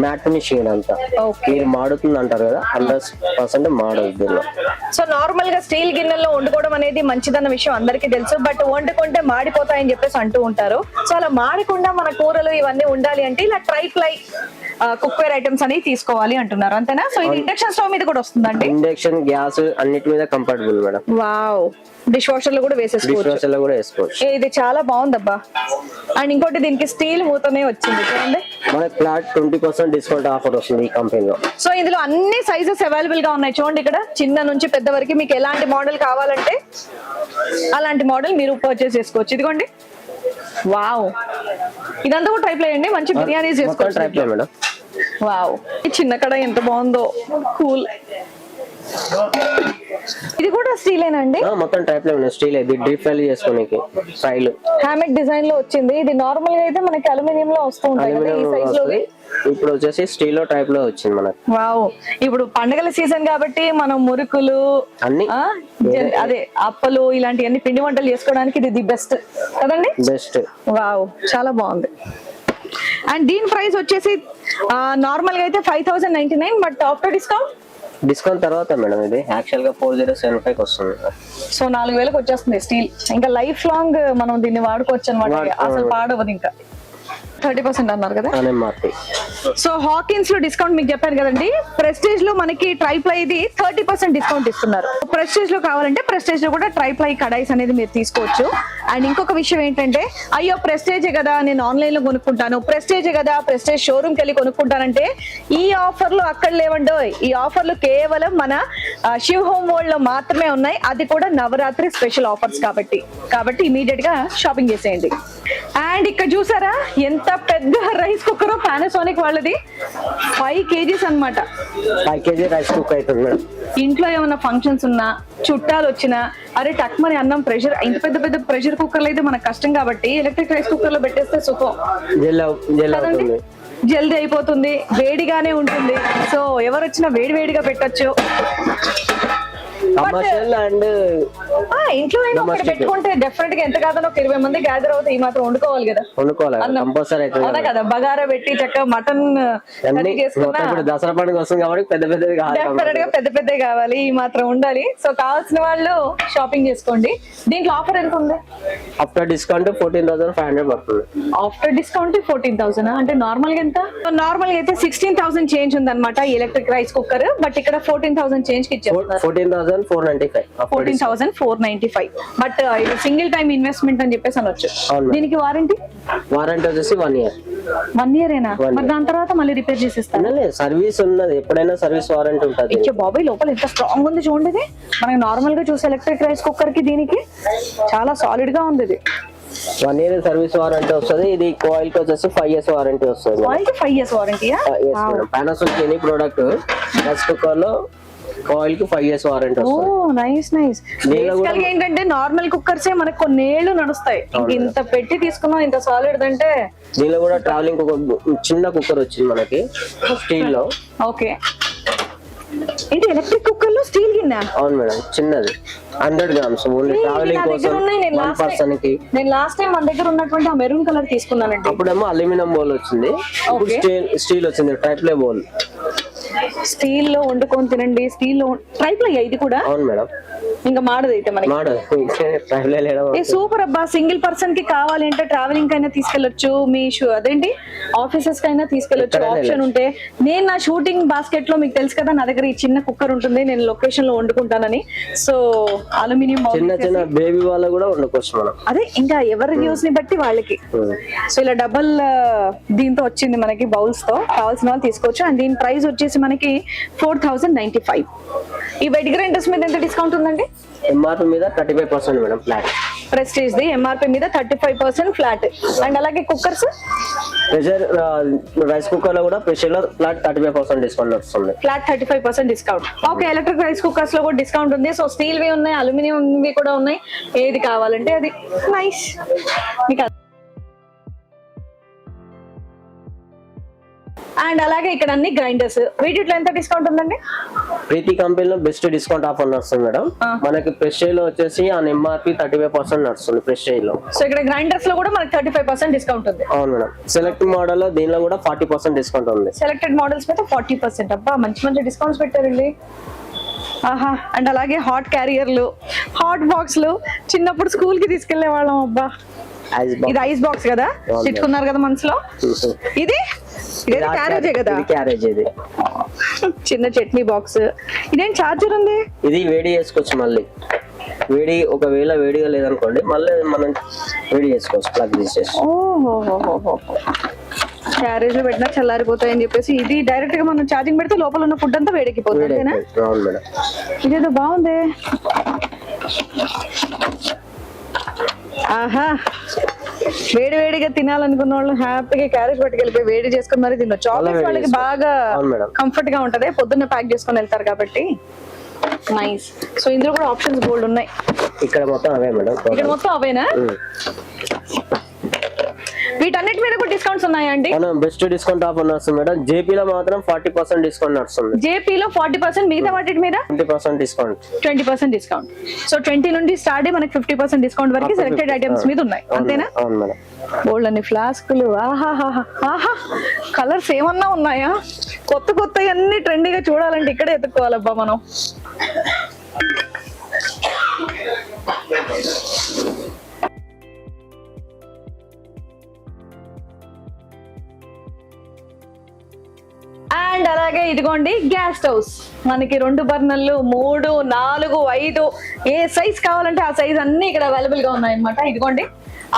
Speaker 1: మ్యాట్ ఫినిషింగ్ అంతా. మీరు మాడుతుంది అంటారు కదా, 100% మాడదు దీనిలో.
Speaker 2: సో నార్మల్ గా స్టీల్ గిన్నెల్లో వండుకోవడం అనేది మంచిదన్న విషయం అందరికీ తెలుసు. బట్ వండుకుంటే మాడిపోతాయని చెప్పేసి అంటూ ఉంటారు. సో అలా మాడకుండా మన కూరలు ఇవన్నీ ఉండాలి అంటే ఇలా ట్రైప్లై కుక్వేర్ ఐటమ్స్ అనేవి తీసుకోవాలి అంటున్నారు, అంతేనా? సో ఇది ఇండక్షన్ స్టవ్ మీద కూడా వస్తుందండి.
Speaker 1: ఇండక్షన్, గ్యాస్ అన్నిటి మీద comfortable madam.
Speaker 2: Wow. Dish washer లో కూడా వేసేసుకోవచ్చు. ఇది చాలా బాగుందబ్బా. అండ్ ఇంకోటి దీనికి స్టీల్ మూతనే వచ్చింది చూడండి.
Speaker 1: మనకి ఫ్లాట్ 20% డిస్కౌంట్ ఆఫర్ వస్తుంది ఈ కంపెనీలో.
Speaker 2: సో ఇందులో అన్ని సైజెస్ అవైలబుల్ గా ఉన్నాయి చూడండి. ఇక్కడ చిన్న నుంచి పెద్ద వరకు మీకు ఎలాంటి మోడల్ కావాలంటే అలాంటి మోడల్ మీరు పర్చేస్ చేసుకోవచ్చు. ఇదిగోండి. వావ్. ఇదంతా కూడా ట్రై ప్లే అండి. మంచి బిర్యానీ చేసుకోవచ్చు. వావ్. ఈ చిన్న కడ ఎంత బాగుందో. కూల్. ఇది కూడా స్టీలేనండి?
Speaker 1: మొత్తం టైప్ లో స్టీల్. ఇది డీప్ ఫ్రై చేసుకోనికి స్టైల్
Speaker 2: హ్యామెడ్ డిజైన్ లో వచ్చింది. ఇది నార్మల్ గా అయితే మనకి అల్యూమినియం లో వస్తూ ఉంటాయి కదా ఈ సైజ్ లో.
Speaker 1: ఇప్పుడు వచ్చేసి స్టీల్ లో టైప్ లో వచ్చింది మనకి.
Speaker 2: వావ్. ఇప్పుడు పండగల సీజన్ కాబట్టి మనం మురుకులు
Speaker 1: అన్ని
Speaker 2: అదే అప్పలు ఇలాంటివన్నీ పిండి వంటలు చేసుకోవడానికి ఇది ది బెస్ట్ కదండి.
Speaker 1: బెస్ట్.
Speaker 2: వావ్, చాలా బాగుంది. అండ్ దీని ప్రైస్ వచ్చేసి నార్మల్ గా అయితే 5099, బట్ ఆఫ్టర్
Speaker 1: డిస్కౌంట్ తర్వాత మేడం ఇది యాక్చువల్ గా 4075 వస్తుంది.
Speaker 2: సో 4000కి వచ్చేస్తుంది స్టీల్. ఇంకా లైఫ్ లాంగ్ మనం దీన్ని వాడుకోవచ్చు అనమాట. అసలు పాడవదు. ఇంకా 30% అన్నారు కదా. సో హాకిన్స్ లో డిస్కౌంట్ మీకు చెప్పాను కదండి. ప్రెస్టీజ్ లో మనకి ట్రైప్లై ఇది 30% డిస్కౌంట్ ఇస్తున్నారు. ప్రెస్టీజ్ లో కావాలంటే ప్రెస్టీజ్ లో కూడా ట్రైప్లై కడాయిస్ అనేది మీరు తీసుకోవచ్చు. అండ్ ఇంకొక విషయం ఏంటంటే, అయ్యో ప్రెస్టేజే కదా నేను ఆన్లైన్ లో కొనుక్కుంటాను, ప్రెస్టేజే కదా ప్రెస్టేజ్ షోరూమ్ కి వెళ్ళి కొనుక్కుంటానంటే ఈ ఆఫర్లు అక్కడ లేవండో. ఈ ఆఫర్లు కేవలం మన శివ హోమ్ వరల్డ్ లో మాత్రమే ఉన్నాయి. అది కూడా నవరాత్రి స్పెషల్ ఆఫర్స్ కాబట్టి ఇమీడియట్ గా షాపింగ్ చేసేయండి. అండ్ ఇక్కడ చూసారా ఎంత పెద్ద రైస్ కుక్కర్. పానాసోనిక్ వాళ్ళది 5 kgs అన్నమాట.
Speaker 1: 5 kg రైస్ కుక్కర్ అవుతుంది మేడం.
Speaker 2: ఇంట్లో ఏమైనా ఫంక్షన్స్ ఉన్నా, చుట్టాలు వచ్చినా, అరే టక్మని అన్నం ప్రెషర్, ఇంత పెద్ద ప్రెషర్ కుక్కర్లు అయితే మనకు కష్టం కాబట్టి ఎలక్ట్రిక్ రైస్ కుక్కర్ లో పెట్టేస్తే సుఖం. జల్దీ అయిపోతుంది, వేడిగానే ఉంటుంది. సో ఎవరు వచ్చినా వేడిగా పెట్టచ్చు.
Speaker 1: అండ్
Speaker 2: ఇంట్లో అయినా ఒకటి పెట్టుకుంటే డెఫినెట్ గా ఎంత కాదని ఒక 20 మంది గ్యాదర్ అవుతాయి. ఈ మాత్రం వండుకోవాలి కదా. అదే కదా, బగారా పెట్టి చక్కగా మటన్ చేసుకున్నా.
Speaker 1: దసరా పండుగ వస్తుంది కాబట్టి
Speaker 2: పెద్ద కావాలి. ఈ మాత్రం ఉండాలి. సో కావాల్సిన వాళ్ళు షాపింగ్ చేసుకోండి. దీంట్లో ఆఫర్ ఎంత ఉంది?
Speaker 1: ఆఫ్టర్ డిస్కౌంట్ 14,500 పడుతుంది.
Speaker 2: ఆఫ్టర్ డిస్కౌంట్ 14,000 అంటే నార్మల్ గా ఎంత? నార్మల్ గా అయితే 16,000 చేంజ్ ఉంది అనమాట ఎలక్ట్రిక్ రైస్ కుక్కర్. బట్ ఇక్కడ 14,000 చేంజ్ కి ఇచ్చారు.
Speaker 1: 14,495.
Speaker 2: బట్ ఇది సింగిల్ టైమ్ ఇన్వెస్ట్మెంట్ అని చెప్పేసి అనొచ్చు. దీనికి వారంటీ
Speaker 1: వచ్చేసి 1 year.
Speaker 2: 1 year ఏనా? మరి దాని తర్వాత మళ్ళీ రిపేర్ చేసేస్తాను.
Speaker 1: సర్వీస్ ఉన్నది, ఎప్పుడైనా సర్వీస్ వారంటీ ఉంటుంది.
Speaker 2: ఇచ్చే బాబాయ్ లోపల ఎంత స్ట్రాంగ్ ఉంది చూడండి. ఇది మనకి నార్మల్ గా చూసే ఎలక్ట్రిక్ రైస్ కుక్కర్ కి దీనికి చాలా సాలిడ్ గా ఉంది. ఇది
Speaker 1: 1 year సర్వీస్ వారంటీ వస్తుంది. ఇది కాయిల్ కి వచ్చేసి 5 years వారంటీ వస్తుంది.
Speaker 2: కాయిల్ కి 5 years వారంటీయా?
Speaker 1: Panasonic any product rice cooker లో ఆయిల్ కి 5 years వారంటీ
Speaker 2: ఓ
Speaker 1: వస్తుంది.
Speaker 2: Nice nice. బేసికల్ గా ఏంటంటే నార్మల్ కుక్కర్సే మనకు కొన్నేళ్ళు నడుస్తాయి. ఇంత పెట్టి తీసుకున్నాం ఇంత సాలిడ్ అంటే.
Speaker 1: దీనిలో కూడా ట్రావెలింగ్ చిన్న కుక్కర్ వచ్చింది మనకి స్టీల్ లో.
Speaker 2: ఓకే, ఇది ఎలక్ట్రిక్ కుక్కర్ లో స్టీల్ గిన్నె.
Speaker 1: అవును మేడం, చిన్నది 100 grams ఓన్లీ ట్రావెలింగ్ కోసం 1 person కి.
Speaker 2: నేను లాస్ట్ టైం మన దగ్గర ఉన్నటువంటి ఆ మెరూన్ కలర్ తీసుకున్నానండి.
Speaker 1: అప్పుడేమో అల్యూమినియం బౌల్ వచ్చింది, స్టీల్ వచ్చింది, ట్రైప్లే బౌల్.
Speaker 2: స్టీల్ లో వండుకొని తినండి. స్టీల్ లో ట్రైప్లే ఇది కూడా.
Speaker 1: అవును మేడం,
Speaker 2: ఇంకా మాడదు అయితే మనకి. సూపర్ అబ్బా. సింగిల్ పర్సన్ కి కావాలి అంటే ట్రావెలింగ్ కైనా తీసుకెళ్లొచ్చు, మీ అదేంటి ఆఫీసెస్ కైనా తీసుకెళ్లొచ్చు ఆప్షన్ ఉంటే. నేను నా షూటింగ్ బాస్కెట్ లో మీకు తెలుసు కదా నా దగ్గర ఈ చిన్న కుక్కర్ ఉంటుంది, నేను లొకేషన్ లో వండుకుంటానని. సో అల్యూమినియం
Speaker 1: చిన్న చిన్న బేబీ వాళ్ళ కూడా వండుకోవచ్చు మనం.
Speaker 2: అదే ఇంకా ఎవరి యూస్ ని బట్టి వాళ్ళకి. సో ఇలా డబల్ దీంతో వచ్చింది మనకి బౌల్స్ తో, కావాల్సిన వాళ్ళు తీసుకోవచ్చు. అండ్ దీని ప్రైస్ వచ్చేసి మనకి 4095. ఈ వెడ్ గ్రైండర్స్ మీద ఎంత డిస్కౌంట్ ఉందండి?
Speaker 1: ఎంఆర్పి మీద 35% madam flat.
Speaker 2: Prestige the MRP మీద 35% ఫ్లాట్. అండ్ అలాగే కుక్కర్స్,
Speaker 1: ప్రెషర్ రైస్ కుక్కర్ లో కూడా ప్రెషర్ లో ఫ్లాట్ 35% డిస్కౌంట్ వస్తుంది.
Speaker 2: Flat 35% discount. Okay, electric rice cookers లో కూడా డిస్కౌంట్ ఉంది. సో స్టీల్ వి ఉన్నాయి, అల్యూమినియం వి కూడా ఉన్నాయి. ఏది కావాలంటే అది. నైస్. మీకు అండ్ అలాగే ఇక్కడ అన్ని గ్రైండర్స్, వీటిలో ఎంత డిస్కౌంట్ ఉందండి?
Speaker 1: ప్రీతి కంపెనీలో బెస్ట్ డిస్కౌంట్ ఆఫర్ నడుస్తుంది మేడం. మనకి ప్రెస్టేజ్ లో వచ్చేసి ఆ ఎంఆర్పి 35% నడుస్తుంది ప్రెస్టేజ్ లో.
Speaker 2: సో ఇక్కడ గ్రైండర్స్ లో కూడా మనకి 35% డిస్కౌంట్ ఉంది.
Speaker 1: అవును మేడం. సెలెక్ట్ మోడల్ లో దీనిలో కూడా 40% డిస్కౌంట్ ఉంది.
Speaker 2: సెలెక్టెడ్ మోడల్స్ మీద 40%. అబ్బా మంచి మంచి డిస్కౌంట్స్ పెట్టారండి. ఆహా. అండ్ అలాగే హాట్ క్యారియర్లు, హాట్ బాక్స్లు, చిన్నప్పుడు స్కూల్ కి తీసుకెళ్లే వాళ్ళం. అబ్బా ఇది ఐస్ బాక్స్ కదా, తిట్టుకున్నారు కదా మనసులో. ఇది క్యారేజే కదా,
Speaker 1: క్యారేజ్. ఇది
Speaker 2: చిన్న చట్నీ బాక్స్. ఇదేం చార్జర్ ఉంది? ఇది
Speaker 1: వేడి చేసుకోవచ్చు మళ్ళీ. వేడి ఒకవేళ వేడిగా లేదనుకోండి మళ్ళీ మనం వేడి చేసుకోవచ్చు ప్లగ్ తీసేసి.
Speaker 2: ఓహో, క్యారేజ్ లో పెట్టినా చల్లారిపోతాయి అని చెప్పేసి ఇది డైరెక్ట్ గా మనం ఛార్జింగ్ పెడితే లోపల ఉన్న ఫుడ్ అంతా వేడెక్కిపోతుంది.
Speaker 1: అవును మేడం.
Speaker 2: ఇదేదో బాగుంది. ఆహా, వేడి వేడిగా తినాలనుకున్న వాళ్ళు హ్యాపీగా క్యారేజ్ పట్టుకెళ్ళిపోయి వేడి చేసుకుని మరి తినొచ్చు. ఆఫీస్ వాళ్ళకి బాగా కంఫర్ట్ గా ఉంటది, పొద్దున్న ప్యాక్ చేసుకొని వెళ్తారు కాబట్టి. నైస్. సో ఇందులో కూడా ఆప్షన్స్ బోల్డ్ ఉన్నాయి.
Speaker 1: ఇక్కడ మొత్తం అవే మేడం.
Speaker 2: ఇక్కడ మొత్తం అవేనా? వీటన్నిటి మీద కూడా డిస్కౌంట్స్ ఉన్నాయా అండి?
Speaker 1: బెస్ట్ డిస్కౌంట్ ఆఫర్ నడుస్తుంది మేడం. జేపీలో మాత్రం 40% డిస్కౌంట్ నడుస్తుంది.
Speaker 2: జేపీలో 40%, మిగతా వాటి మీద
Speaker 1: 20% డిస్కౌంట్.
Speaker 2: 20% డిస్కౌంట్. సో 20 నుండి స్టార్ట్ అయ్యి మనకి 50% డిస్కౌంట్ వరకు సెలెక్టెడ్ ఐటమ్స్ మీద ఉన్నాయి, అంతేనా?
Speaker 1: అవును మేడం.
Speaker 2: బోల్డ్ అన్ని ఫ్లాస్కులు. ఆహా, కలర్స్ ఏమన్నా ఉన్నాయా? కొత్త కొత్త అన్ని ట్రెండీగా చూడాలంటే ఇక్కడే ఎత్తుకోవాలబ్బా మనం. అండ్ అలాగే ఇదిగోండి గ్యాస్ స్టవ్స్. మనకి 2 బర్నర్లు, 3, 4, 5 ఏ సైజ్ కావాలంటే ఆ సైజ్ అన్ని ఇక్కడ అవైలబుల్ గా ఉన్నాయి అన్నమాట. ఇదిగోండి,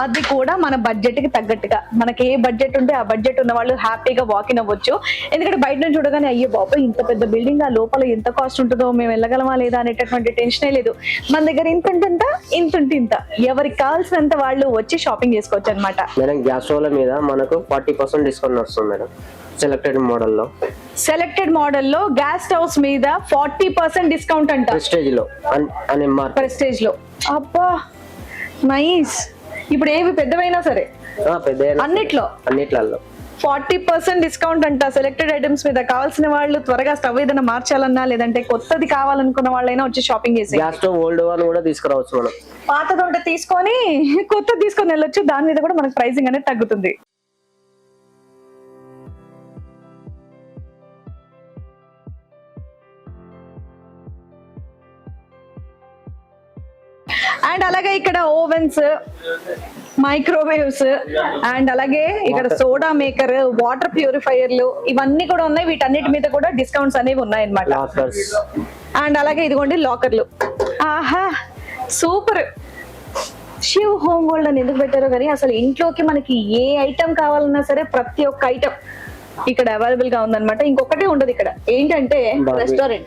Speaker 2: అది కూడా మన బడ్జెట్ కి తగ్గట్టుగా. మనకి ఏ బడ్జెట్ ఉంటే ఆ బడ్జెట్ ఉన్న వాళ్ళు హ్యాపీగా వాకిన్ అవ్వచ్చు. ఎందుకంటే బయట నుంచి చూడగానే అయ్యో బాబా ఇంత పెద్ద బిల్డింగ్, ఆ లోపల ఎంత కాస్ట్ ఉంటుందో, మేము వెళ్ళగలమా లేదా అనేటటువంటి టెన్షనే లేదు. మన దగ్గర ఇంత ఎవరికి కావాల్సినంత వాళ్ళు వచ్చి షాపింగ్ చేసుకోవచ్చు అనమాట.
Speaker 1: మేడం గ్యాస్ స్టవ్ల మీద మనకు 40% డిస్కౌంట్ వస్తుంది మేడం. సెలెక్టెడ్ మోడల్లో గ్యాస్ స్టవ్స్ మీద 40% డిస్కౌంట్ అంట. ప్రెస్టేజ్ లో. అబ్బా నైస్. ఇప్పుడు ఏవి పెద్దవైనా సరే అన్నిట్లో 40% డిస్కౌంట్ అంట సెలెక్టెడ్ ఐటమ్స్ మీద. కావాల్సిన వాళ్ళు త్వరగా స్టవ్ ఏదైనా మార్చాలన్నా లేదంటే కొత్తది కావాలనుకున్న వాళ్ళైనా వచ్చి షాపింగ్ చేసి గ్యాస్ స్టవ్ ఓల్డ్ వన్ కూడా తీసుకురావచ్చు మనం.
Speaker 2: పాతది ఉంటే తీసుకొని కొత్తది తీసుకొని వెళ్ళొచ్చు. దాని మీద కూడా మనకు ప్రైసింగ్ అనేది తగ్గుతుంది. అండ్ అలాగే ఇక్కడ ఓవెన్స్, మైక్రోవేవ్స్, అండ్ అలాగే ఇక్కడ సోడా మేకర్, వాటర్ ప్యూరిఫైయర్లు ఇవన్నీ కూడా ఉన్నాయి. వీటన్నిటి మీద కూడా డిస్కౌంట్స్ అనేవి ఉన్నాయి అన్నమాట. అండ్ అలాగే ఇదిగోండి లాకర్లు. ఆహా సూపర్. శివ్ హోమ్ వరల్డ్ అని ఎందుకు పెట్టారో కానీ అసలు ఇంట్లోకి మనకి ఏ ఐటమ్ కావాలన్నా సరే ప్రతి ఒక్క ఐటమ్ ఇక్కడ అవైలబుల్ గా ఉందన్నమాట. ఇంకొకటే ఉండదు ఇక్కడ, ఏంటంటే రెస్టారెంట్.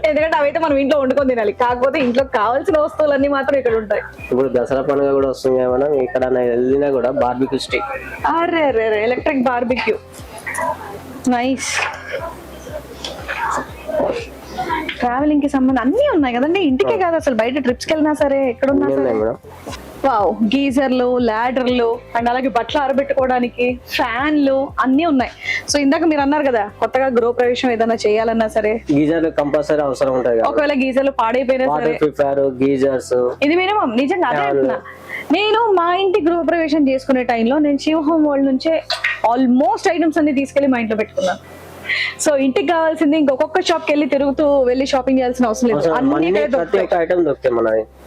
Speaker 2: ఎందుకంటే అవైతే మనం ఇంట్లో వండుకొని తినాలి, కాకపోతే ఇంట్లో కావాల్సిన వస్తువులన్నీ మాత్రం ఇక్కడ ఉంటాయి.
Speaker 1: ఇప్పుడు దసరా పండుగ కూడా వస్తుంది మనం ఇక్కడ వెళ్ళినా కూడా బార్బిక్యూ స్టిక్.
Speaker 2: అరే ఎలక్ట్రిక్ బార్బిక్యూ. నైస్. ట్రావెలింగ్ కి సంబంధం అన్ని ఉన్నాయి కదండి, ఇంటికే కాదు అసలు బయట ట్రిప్స్ కి వెళ్ళినా సరే ఎక్కడున్నా
Speaker 1: ఇన్ని
Speaker 2: సరే.
Speaker 1: ఉన్నాయి మేడం.
Speaker 2: వావ్, గీజర్లు, లాడర్లు అండ్ అలాగే బట్టలు ఆరబెట్టుకోవడానికి ఫ్యాన్లు అన్ని ఉన్నాయి. సో ఇందాక మీరు అన్నారు కదా కొత్తగా గృహ ప్రవేశం ఏదైనా చేయాలన్నా సరే
Speaker 1: గీజర్ కంపల్సరీ అవసరం ఉంటుంది కదా.
Speaker 2: ఒకవేళ గీజర్లు పాడైపోయినా సరే
Speaker 1: వాటర్ ప్రిఫర్, గీజర్స్.
Speaker 2: ఇది మినిమం నిజంగా అదే అంటున్నా. నేను మా ఇంటి గృహ ప్రవేశం చేసుకునే టైంలో నేను శివ హోమ్ వరల్డ్ నుంచే ఆల్మోస్ట్ ఐటమ్స్ అన్ని తీసుకెళ్లి మా ఇంట్లో పెట్టుకున్నాను. సో ఇంటికి కావాల్సింది ఇంకొక షాప్ కి వెళ్ళి తిరుగుతూ వెళ్ళి షాపింగ్ చేయాల్సిన అవసరం లేదు, అన్ని ఇక్కడే
Speaker 1: ప్రతి
Speaker 2: దొరుకుతాయి.
Speaker 1: ఒక్క ఐటమ్ దొరుకుతాయి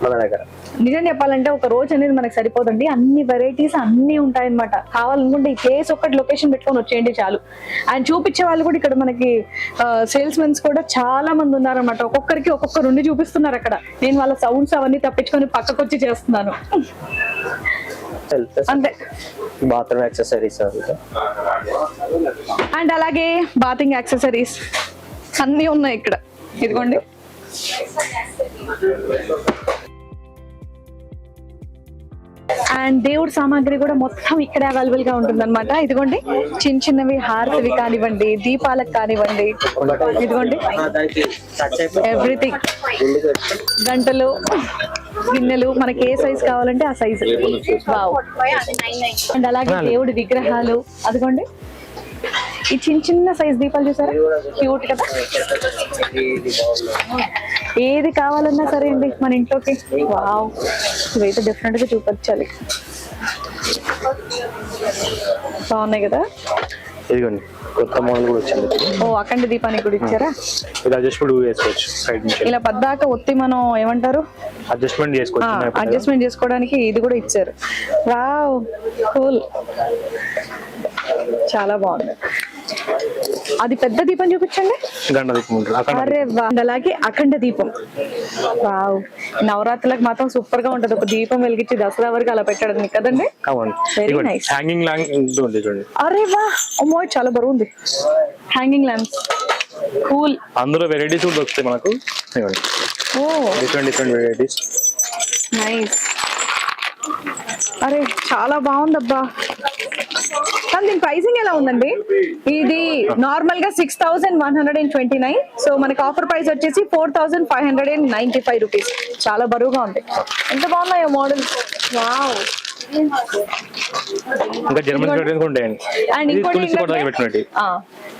Speaker 1: మన దగ్గర.
Speaker 2: నిజం చెప్పాలంటే ఒక రోజు అనేది మనకు సరిపోదండి, అన్ని వెరైటీస్ అన్ని ఉంటాయి అనమాట. కావాలనుకుంటే ఈ ప్లేస్ ఒక్కటి లొకేషన్ పెట్టుకొని వచ్చేయండి చాలు. అండ్ చూపించే వాళ్ళు కూడా ఇక్కడ మనకి సేల్స్ మెన్స్ కూడా చాలా మంది ఉన్నారన్నమాట. ఒక్కొక్కరికి ఒక్కొక్క రెండు చూపిస్తున్నారు అక్కడ. నేను వాళ్ళ సౌండ్స్ అవన్నీ తప్పించుకొని పక్కకు వచ్చి చేస్తున్నాను అంతే.
Speaker 1: బాత్రూమ్ యాక్సెసరీస్
Speaker 2: అండ్ అలాగే బాతింగ్ యాక్సెసరీస్ అన్ని ఉన్నాయి ఇక్కడ. ఇదిగోండి, అండ్ దేవుడి సామాగ్రి కూడా మొత్తం ఇక్కడ అవైలబుల్ గా ఉంటుంది అనమాట. ఇదిగోండి, చిన్న చిన్నవి హారతివి కానివ్వండి, దీపాలకు కానివ్వండి, ఇదిగోండి ఎవ్రీథింగ్. గంటలు, గిన్నెలు, మనకి ఏ సైజ్ కావాలంటే ఆ సైజు. వావ్. అండ్ అలాగే దేవుడి విగ్రహాలు, అదిగోండి ఈ చిన్న చిన్న సైజ్ దీపాలు చూసారా, క్యూట్ కదా. ఏది కావాలన్నా సరే అండి మన ఇంట్లోకి. వావ్, ఇవైతే డిఫరెంట్ గా చూపించాలి, బాగున్నాయి కదా.
Speaker 3: ఇదిగోండి కొత్త మోడల్ కూడా వచ్చింది.
Speaker 2: ఓ, అఖండ దీపానికి కూడా ఇచ్చారా.
Speaker 3: ఇది అడ్జస్ట్మెంట్ చేసుకోవచ్చు సైడ్ నుంచి.
Speaker 2: ఇలా పద్దాక ఒత్తి మనం ఏమంటారు
Speaker 3: అడ్జస్ట్మెంట్ చేసుకోవచ్చు.
Speaker 2: అడ్జస్ట్మెంట్ చేసుకోవడానికి ఇది కూడా ఇచ్చారు. వావ్, కూల్, చాలా బాగుంది. అది పెద్ద దీపం చూపించండి.
Speaker 3: గంట దీపం ఉంటుంది.
Speaker 2: అరే వా, అలాగే అఖండ దీపం. వావ్, నవరాత్రులకు మాత్రం సూపర్ గా ఉంటది. ఒక దీపం వెలిగించి దసరా వరకు అలా పెట్టడం కదండి. Very nice.
Speaker 3: హ్యాంగింగ్ ల్యాంప్ ఉంది చూడండి.
Speaker 2: అరే వా, అమ్మో చాలా బరువు ఉంది. Hanging lamps, cool.
Speaker 3: అందులో వెరైటీస్ కూడా దొరుకుతాయి మనకు.
Speaker 2: ఓ,
Speaker 3: డిఫరెంట్ వెరైటీస్.
Speaker 2: నైస్. అరే చాలా బాగుందబ్బా. కానీ దీని ప్రైసింగ్ ఎలా ఉందండి? ఇది నార్మల్ గా 6129. సో మనకి ఆఫర్ ప్రైస్ వచ్చేసి 4595 రూపీస్. చాలా బరువుగా ఉంది. ఎంత బాగున్నాయో మోడల్. వావ్.
Speaker 3: ఇంకా జర్మన్ కర్టెన్స్ ఉంటాయండి.
Speaker 2: అండ్ ఇంకోటి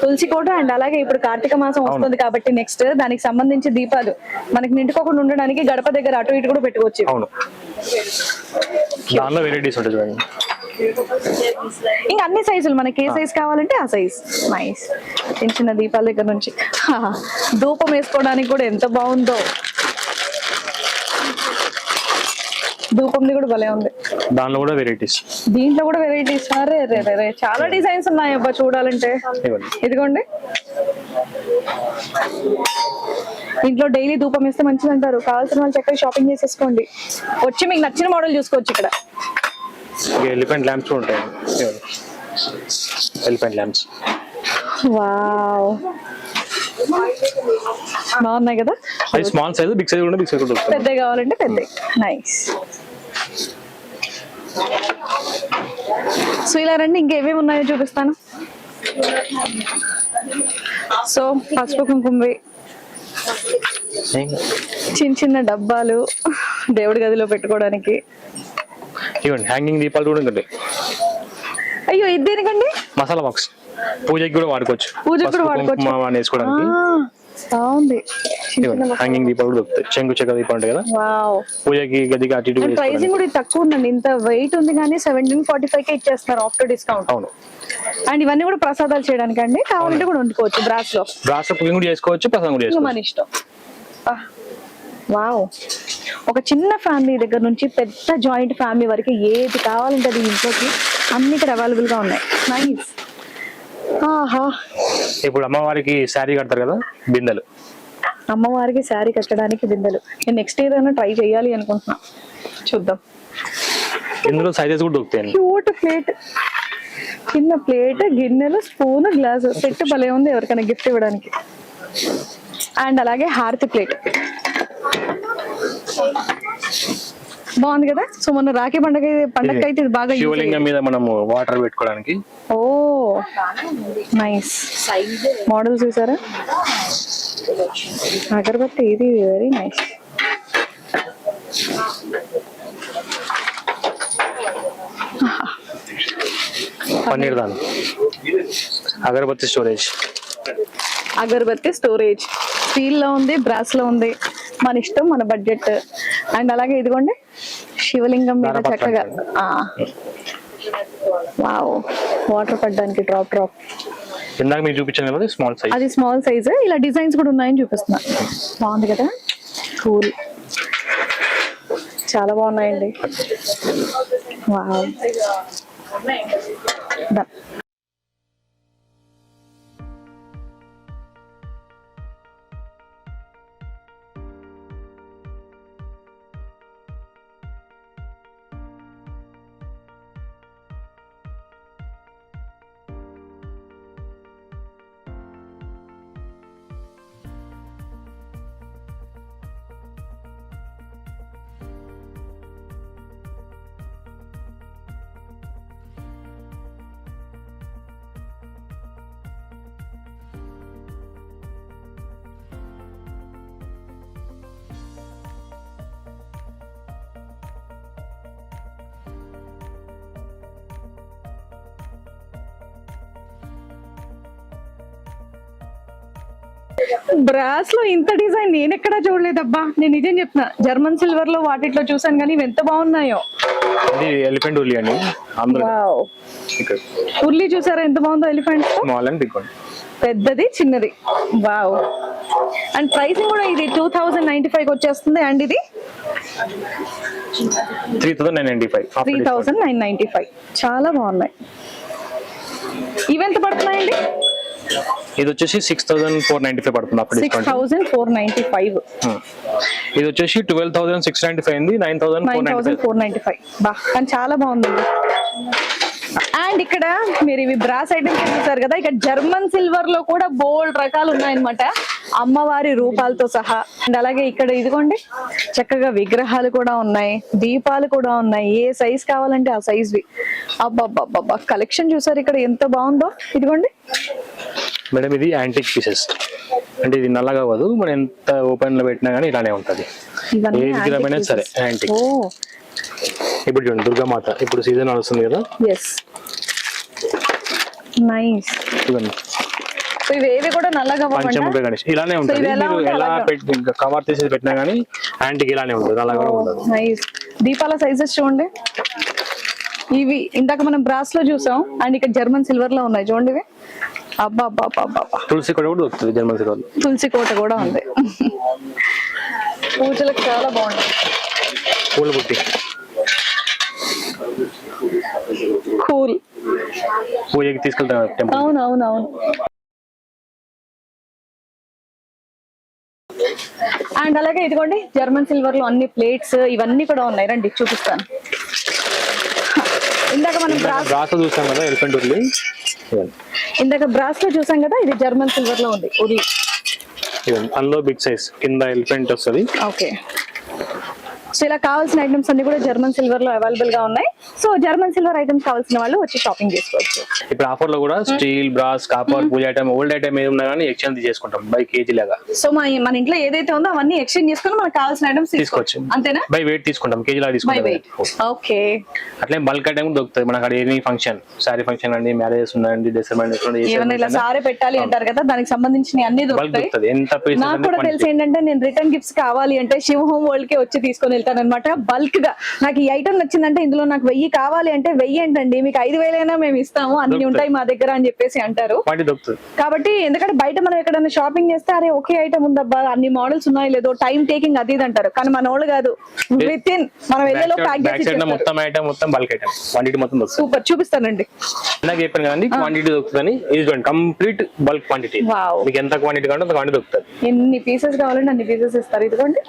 Speaker 2: తులసి కోట. అండ్ అలాగే ఇప్పుడు కార్తీక మాసం వస్తుంది కాబట్టి నెక్స్ట్ దానికి సంబంధించి దీపాలు మనకి నిండుకోకుండా ఉండడానికి గడప దగ్గర అటు ఇటు కూడా పెట్టుకోవచ్చు.
Speaker 3: అవును, దానిలో వెరైటీస్ ఉంటాయి చూడండి.
Speaker 2: ఇంకా అన్ని సైజులు మనకి ఏ సైజ్ కావాలంటే ఆ సైజ్. నైస్. చిన్న చిన్న దీపాల దగ్గర నుంచి ధూపం వేసుకోవడానికి కూడా ఎంత బాగుందో. ధూపంది కూడా భలే ఉంది.
Speaker 3: దానిలో కూడా వెరైటీస్.
Speaker 2: దీంట్లో కూడా వెరైటీస్. అరే రే రే, చాలా డిజైన్స్ ఉన్నాయి అబ్బా చూడాలంటే. ఇదిగోండి, ఇంట్లో డైలీ ధూపం వేస్తే మంచిది అంటారు. కావాల్సిన వాళ్ళు చక్కగా షాపింగ్ చేసేసుకోండి. వచ్చి మీకు నచ్చిన మోడల్ చూసుకోవచ్చు ఇక్కడ.
Speaker 3: ఎలిఫెంట్ ల్యాంప్స్ ఉంటాయి. Elephant lamps.
Speaker 2: వావ్, బాగున్నాయి కదా.
Speaker 3: అది స్మాల్ సైజ్, బిగ్ సైజ్ కూడా, బిగ్ సైజ్ కూడా.
Speaker 2: పెద్ద కావాలంటే పెద్ద. నైస్. సో ఇలా రండి, ఇంకేమేమి ఉన్నాయో చూపిస్తాను. సో పసుపు కుంకుమవి, చిన్న చిన్న డబ్బాలు దేవుడి గదిలో పెట్టుకోవడానికి.
Speaker 3: ఇవ్వండి హ్యాంగింగ్ దీపాలు కూడా ఉంటాయి.
Speaker 2: అయ్యో, ఇది దేనికండి?
Speaker 3: మసాలా బాక్స్, పూజకి కూడా వాడుకోవచ్చు.
Speaker 2: పూజకి కూడా వాడుకోవచ్చు.
Speaker 3: వేసుకోవడానికి
Speaker 2: బాగుంది.
Speaker 3: హ్యాంగింగ్ దీపాలు కూడా దొరుకుతాయి. చెంగు చెక్క దీపాలు ఉంటాయి కదా,
Speaker 2: వావ్.
Speaker 3: పూజకి గదికి అటు ఇటు.
Speaker 2: ప్రైసింగ్ కూడా తక్కువ ఉందండి. ఇంత వెయిట్ ఉంది కానీ 1745 కే ఇచ్చేస్తున్నారు ఆఫ్టర్ డిస్కౌంట్.
Speaker 3: అవును.
Speaker 2: అండ్ ఇవన్నీ కూడా ప్రసాదాలు చేయడానికి అండి. కావాలంటే కూడా వండుకోవచ్చు. బ్రాస్ లో
Speaker 3: కుకింగ్ కూడా చేసుకోవచ్చు, ప్రసాదం కూడా చేసుకోవచ్చు.
Speaker 2: మన ఇష్టం. వావ్, ఒక చిన్న ఫ్యామిలీ దగ్గర నుంచి పెద్ద జాయింట్ ఫ్యామిలీ వరకు ఏది కావాలంటే అది ఇంట్లోకి అన్ని ఇక్కడ అవైలబుల్ గా ఉన్నాయి. నైస్. ఆహా,
Speaker 3: ఇప్పుడు అమ్మవారికి శారీ కడతారు కదా, బిందెలు.
Speaker 2: అమ్మవారికి శారీ కట్టడానికి బిందెలు. నేను నెక్స్ట్ ఇయర్ అయినా ట్రై చేయాలి అనుకుంటున్నా, చూద్దాం.
Speaker 3: ఇందులో సైజెస్ కూడా దొరుకుతాయి.
Speaker 2: క్యూట్ ప్లేట్, చిన్న ప్లేట్, గిన్నెలు, స్పూన్, గ్లాసు సెట్ భలే ఉంది ఎవరికైనా గిఫ్ట్ ఇవ్వడానికి. అండ్ అలాగే హారతి ప్లేట్ బాగుంది కదా. సో మొన్న రాఖీ పండగ అయితే ఇది బాగా
Speaker 3: శివలింగం మీద మనము వాటర్ పెట్టుకోవడానికి.
Speaker 2: ఓ నైస్. మోడల్ చూసారా, అగరబత్తి ఇది వెరీ నైస్.
Speaker 3: పన్నీర్ దాని అగరబత్తి స్టోరేజ్.
Speaker 2: అగరబత్తి స్టోరేజ్ స్టీల్ లో ఉంది, బ్రాస్ లో ఉంది, మన ఇష్టం, మన బడ్జెట్. అండ్ అలాగే ఇదిగోండి శివలింగం మీద చక్కగా వావ్ వాటర్ పడడానికి డ్రాప్ డ్రాప్.
Speaker 3: ఇందాక మీకు చూపించాను కదా స్మాల్ సైజ్,
Speaker 2: అది స్మాల్ సైజ్. ఇలా డిజైన్స్ కూడా ఉన్నాయని చూపిస్తున్నా. బాగుంది కదా, కూల్, చాలా బాగున్నాయండి. Wow Done. బ్రాస్ లో ఇంత డిజైన్ నేను ఎక్కడా చూడలేదబ్బా. నేను నిజం చెప్తున్నా, జర్మన్ సిల్వర్ లో వాటిట్లో చూసాను కానీ ఇవి ఎంత బాగున్నాయో.
Speaker 3: ఇది ఎలిఫెంట్ ఉల్లి అండి.
Speaker 2: వావ్, ఉల్లి చూసారా ఎంత బాగుందో. Elephant
Speaker 3: small and big one,
Speaker 2: పెద్దది చిన్నది. వావ్. అండ్ ప్రైసింగ్ కూడా ఇది 2095 వచ్చేస్తుంది. అండ్ ఇది 3995. చాలా బాగున్నాయి. ఇవెంత పడుతున్నాయండి?
Speaker 3: ఇది వచ్చేసి 6495 పడుతుంది అప్పుడు
Speaker 2: 6495.
Speaker 3: ఇది వచ్చేసి 12695 అయింది.
Speaker 2: 9495. బా, కానీ చాలా బాగుంది. అండ్ ఇక్కడ మీరు ఇవి బ్రాస్ ఐటమ్స్ చూసారు కదా, ఇక్కడ జర్మన్ సిల్వర్ లో కూడా బోల్డ్ రకాలు ఉన్నాయన్నమాట, అమ్మవారి రూపాలతో సహా. అండ్ అలాగే ఇక్కడ ఇదిగోండి చక్కగా విగ్రహాలు కూడా ఉన్నాయి, దీపాలు కూడా ఉన్నాయి, ఏ సైజ్ కావాలంటే ఆ సైజ్ వి. అబ్బా కలెక్షన్ చూసారు ఇక్కడ ఎంత బాగుందో. ఇదిగోండి
Speaker 3: మేడం, ఇది యాంటిక్ పీసెస్ అంటే ఇది నల్లగా అవ్వదు, మనం ఎంత ఓపెన్ లో పెట్టినా గానీ ఇలానే ఉంటది. ఏ విగ్రహమైనా సరే యాంటిక్. ఇప్పుడు చూడండి దుర్గామాత, ఇప్పుడు సీజన్ వస్తుంది కదా.
Speaker 2: Yes, nice. సో ఇవేవి కూడా నల్లగా
Speaker 3: పంచముఖ గణేష్ ఇలానే ఉంటుంది. మీరు ఎలా కవర్ చేసి పెట్టినా గానీ యాంటిక్ ఇలానే ఉంటుంది, నల్లగా ఉండదు.
Speaker 2: నైస్. దీపాల సైజెస్ చూడండి, ఇవి ఇందాక మనం బ్రాస్ లో చూసాం, అండ్ ఇక్కడ జర్మన్ సిల్వర్ లో ఉన్నాయి చూడండి ఇవి. అబ్బా
Speaker 3: తులసి కోట కూడా దొరుకుతుంది జర్మన్ సిల్వర్.
Speaker 2: తులసి కోట కూడా ఉంది. పూజలకు చాలా బాగుంటుంది.
Speaker 3: పూల బుట్టి,
Speaker 2: కూల్,
Speaker 3: పూజకి తీసుకెళ్తాం టెంపుల్.
Speaker 2: అవునవునవును. అండ్ అలాగే ఇదిగోండి జర్మన్ సిల్వర్ లో అన్ని ప్లేట్స్ ఇవన్నీ కూడా ఉన్నాయి. రండి చూపిస్తాను. ఇందాక మనం
Speaker 3: బ్రాస్ చూసాం కదా ఎలిఫెంట్ ఉల్లి,
Speaker 2: ఇందాక బ్రాస్ లో చూసాం కదా, ఇది జర్మన్ సిల్వర్ లో ఉంది ఉల్లి.
Speaker 3: అందులో బిగ్ సైజ్ కింద ఎలిఫెంట్ వస్తుంది.
Speaker 2: ఓకే. సో ఇలా కావాల్సిన ఐటమ్స్ అన్ని కూడా జర్మన్ సిల్వర్ లో అవైలబుల్ గా ఉన్నాయి. సో జర్మన్ సిల్వర్ ఐటమ్స్ కావాల్సిన వాళ్ళు వచ్చి షాపింగ్ చేసుకోవచ్చు.
Speaker 3: ఇప్పుడు ఆఫర్ లో కూడా స్టీల్, బ్రాస్, కాపర్, పూజ ఐటమ్, ఓల్డ్ ఐటమ్ ఏది ఉన్నా కానీ ఎక్స్చేంజ్ చేసుకుంటాం బై కేజీ లాగా.
Speaker 2: సో మన ఇంట్లో ఏదైతే ఉందో అవన్నీ ఎక్స్చేంజ్ చేసుకుని మనకు కావాల్సిన ఐటమ్స్ తీసుకోవచ్చు. అంతేనా?
Speaker 3: బై వెయిట్ తీసుకుంటాం, కేజీ లాగా తీసుకుంటాం.
Speaker 2: ఓకే.
Speaker 3: అట్లే బల్క్ ఐటమ్ దొరుకుతుంది మనకు. అక్కడ ఎనీ ఫంక్షన్, సారీ ఫంక్షన్ అండి, మ్యారేజెస్ ఉన్నాయండి,
Speaker 2: ఏమైనా ఇలా సారీ పెట్టాలి అంటారు కదా, దానికి సంబంధించిన అన్ని దొరుకుతాయి.
Speaker 3: ఎంత
Speaker 2: నాకు కూడా తెలిసి ఏంటంటే, నేను రిటర్న్ గిఫ్ట్స్ కావాలి అంటే శివ హోమ్ వరల్డ్ కే వచ్చి తీసుకొని వెళ్తాను అనమాట. బల్క్ గా నాకు ఈ ఐటమ్ నచ్చిందంటే ఇందులో నాకు 1000 కావాలి అంటే 1000 ఏంటండి, మీకు 5000 అయినా మేము ఇస్తాము, అన్ని ఉంటాయి మా దగ్గర అని చెప్పేసి అంటారు. కాబట్టి ఎందుకంటే బయట మనం ఎక్కడైనా షాపింగ్ చేస్తే అరే ఒకే ఐటమ్ ఉందబ్బా, అన్ని మోడల్స్ ఉన్నాయి, లేదో టైం టేకింగ్ అది ఇది అంటారు. కానీ మన వాళ్ళు కాదు, విత్ ఇన్ మనం వెళ్ళలో ప్యాక్ చేసి
Speaker 3: మొత్తం ఐటమ్ మొత్తం బల్క్ ఐటమ్ క్వాంటిటీ మొత్తం
Speaker 2: సూపర్ చూపిస్తానండి.
Speaker 3: నాకు చెప్పాను కదండి క్వాంటిటీ దొరుకుతుంది, కంప్లీట్ బల్క్ క్వాంటిటీ. మీకు ఎంత క్వాంటిటీ కావాలంటే అంత క్వాంటిటీ దొరుకుతుంది.
Speaker 2: ఎన్ని పీసెస్ కావాలంటే అన్ని పీసెస్ ఇస్తారు. ఇదిగోండి.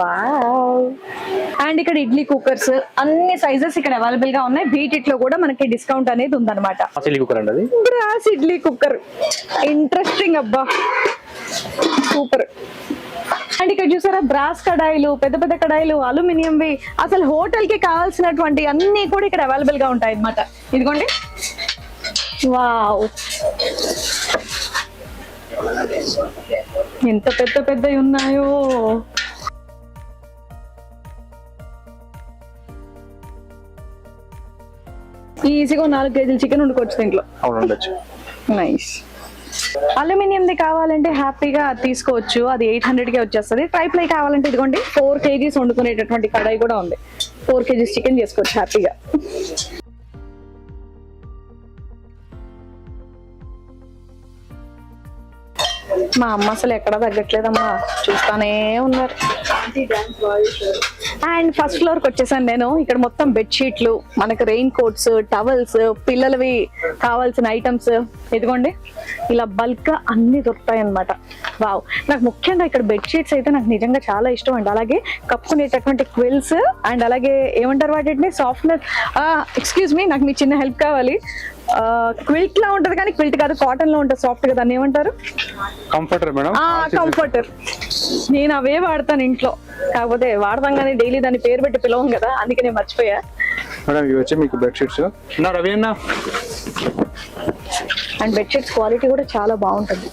Speaker 2: వావ్. అండ్ ఇక్కడ ఇడ్లీ కుక్కర్స్ అన్ని సైజెస్ ఇక్కడ అవైలబుల్ గా ఉన్నాయి. వీటిలో కూడా మనకి డిస్కౌంట్ అనేది ఉందన్నమాట. బ్రాస్ ఇడ్లీ కుక్కర్ ఇంట్రెస్టింగ్ అబ్బా, సూపర్. అండ్ ఇక్కడ చూసారా బ్రాస్ కడాయిలు, పెద్ద పెద్ద కడాయిలు, అల్యూమినియంవి, అసలు హోటల్ కి కావాల్సినటువంటి అన్ని కూడా ఇక్కడ అవైలబుల్ గా ఉంటాయి అన్నమాట. ఇదిగోండి. వావ్. ఎంత పెద్ద పెద్దవి ఉన్నాయో. ఈజీగా 4 కేజీలు చికెన్ వండుకోవచ్చు దీంట్లో.
Speaker 3: అవును, ఉండొచ్చు.
Speaker 2: నైస్. అల్యూమినియంది కావాలంటే హ్యాపీగా తీసుకోవచ్చు, అది 800కే వచ్చేస్తుంది. ట్రైప్లై కావాలంటే ఇదిగోండి 4 కేజీస్ వండుకునేటటువంటి కడాయి కూడా ఉంది. 4 కేజీస్ చికెన్ చేసుకోవచ్చు హ్యాపీగా. మా అమ్మ అసలు ఎక్కడ తగ్గట్లేదమ్మా, చూస్తానే ఉన్నారు. అండ్ ఫస్ట్ ఫ్లోర్ కి వచ్చేసాను నేను. ఇక్కడ మొత్తం బెడ్షీట్లు, మనకు రెయిన్ కోట్స్, టవల్స్, పిల్లలవి కావాల్సిన ఐటమ్స్ ఇదిగోండి ఇలా బల్క్ గా అన్ని దొరుకుతాయి అన్నమాట. వావ్, నాకు ముఖ్యంగా ఇక్కడ బెడ్షీట్స్ అయితే నాకు నిజంగా చాలా ఇష్టం అండి. అలాగే కప్పుకునేటటువంటి క్విల్స్ అండ్ అలాగే ఏమంటారు వాటిని, సాఫ్ట్నెస్. ఎక్స్క్యూజ్ మీ, నాకు మీ చిన్న హెల్ప్ కావాలి. క్విల్ట్ లా ఉంటది కానీ క్విల్ట్ కాదు, కాటన్ లో ఉంటది సాఫ్ట్ గా, దాన్ని ఏమంటారు?
Speaker 3: Comforter madam.
Speaker 2: కంఫర్టర్. నేను అవే వాడతాను ఇంట్లో, కాకపోతే వాడతాం కానీ డైలీ దాని పేరు పెట్టి పిలవం కదా, అందుకే నేను మర్చిపోయా.
Speaker 3: మేడం ఇవి వచ్చి మీకు బెడ్షీట్స్. రవి అన్న,
Speaker 2: అండ్ బెడ్షీట్స్ క్వాలిటీ కూడా చాలా బాగుంటుంది.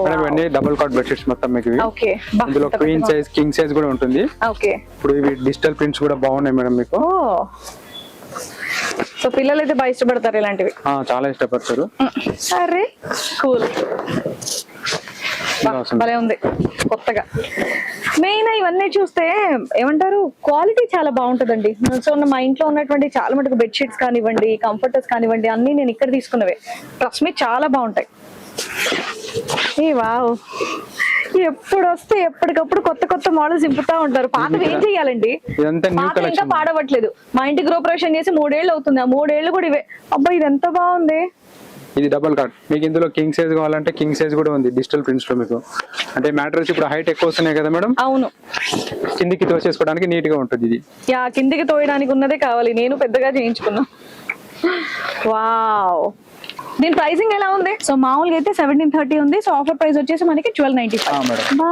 Speaker 3: మేడం ఇవన్నీ డబుల్ కాట్ బెడ్షీట్స్ మొత్తం మీకు.
Speaker 2: ఓకే,
Speaker 3: ఇందులో క్వీన్ సైజ్, కింగ్ సైజ్ కూడా ఉంటుంది.
Speaker 2: ఓకే,
Speaker 3: ఇప్పుడు ఇవి డిజిటల్ ప్రింట్స్ కూడా బాగున్నాయి మేడం మీకు.
Speaker 2: సో పిల్లలు అయితే బాగా ఇష్టపడతారు ఇలాంటివి.
Speaker 3: చాలా ఇష్టపడతారు.
Speaker 2: అరే కూల్, భలే ఉంది కొత్తగా. మెయిన్ ఇవన్నీ చూస్తే ఏమంటారు, క్వాలిటీ చాలా బాగుంటుందండి. సో మా ఇంట్లో ఉన్నటువంటి చాలా మటుకు బెడ్షీట్స్ కానివ్వండి, కంఫర్టర్స్ కానివ్వండి, అన్ని నేను ఇక్కడ తీసుకున్నవే. ట్రస్ట్ మీ, చాలా బాగుంటాయి. ఏ వావ్, ఎప్పుడు వస్తే ఎప్పటికప్పుడు కొత్త కొత్త మోడల్స్ ఇంపుతా ఉంటారు. పాతవి ఏం చెయ్యాలండి, పాత ఇంకా పాడవట్లేదు. మా ఇంటి గృహప్రవేశం చేసి 3 ఏళ్ళు అవుతుంది, ఆ 3 ఏళ్ళు కూడా ఇవే. అబ్బా ఇది ఎంత బాగుంది.
Speaker 3: ఇది డబుల్ కాట్. మీకు ఇందులో కింగ్ సైజ్ కావాలంటే కింగ్ సైజ్ కూడా ఉంది డిజిటల్ ప్రింట్స్ లో మీకు. అంటే మ్యాట్రెస్ ఇప్పుడు హైట్ ఎక్కువ వస్తున్నాయి కదా మేడం.
Speaker 2: అవును,
Speaker 3: కిందికి తోసేసుకోవడానికి నీట్ గా ఉంటుంది ఇది.
Speaker 2: యా, కిందికి తోయడానికి ఉన్నదే కావాలి. నేను పెద్దగా చేయించుకున్నా. వావ్, దీని ప్రైసింగ్ ఎలా ఉంది? సో మామూలుగా అయితే 1730 ఉంది. సో ఆఫర్ ప్రైస్ వచ్చేసి మనకి 1295. బా,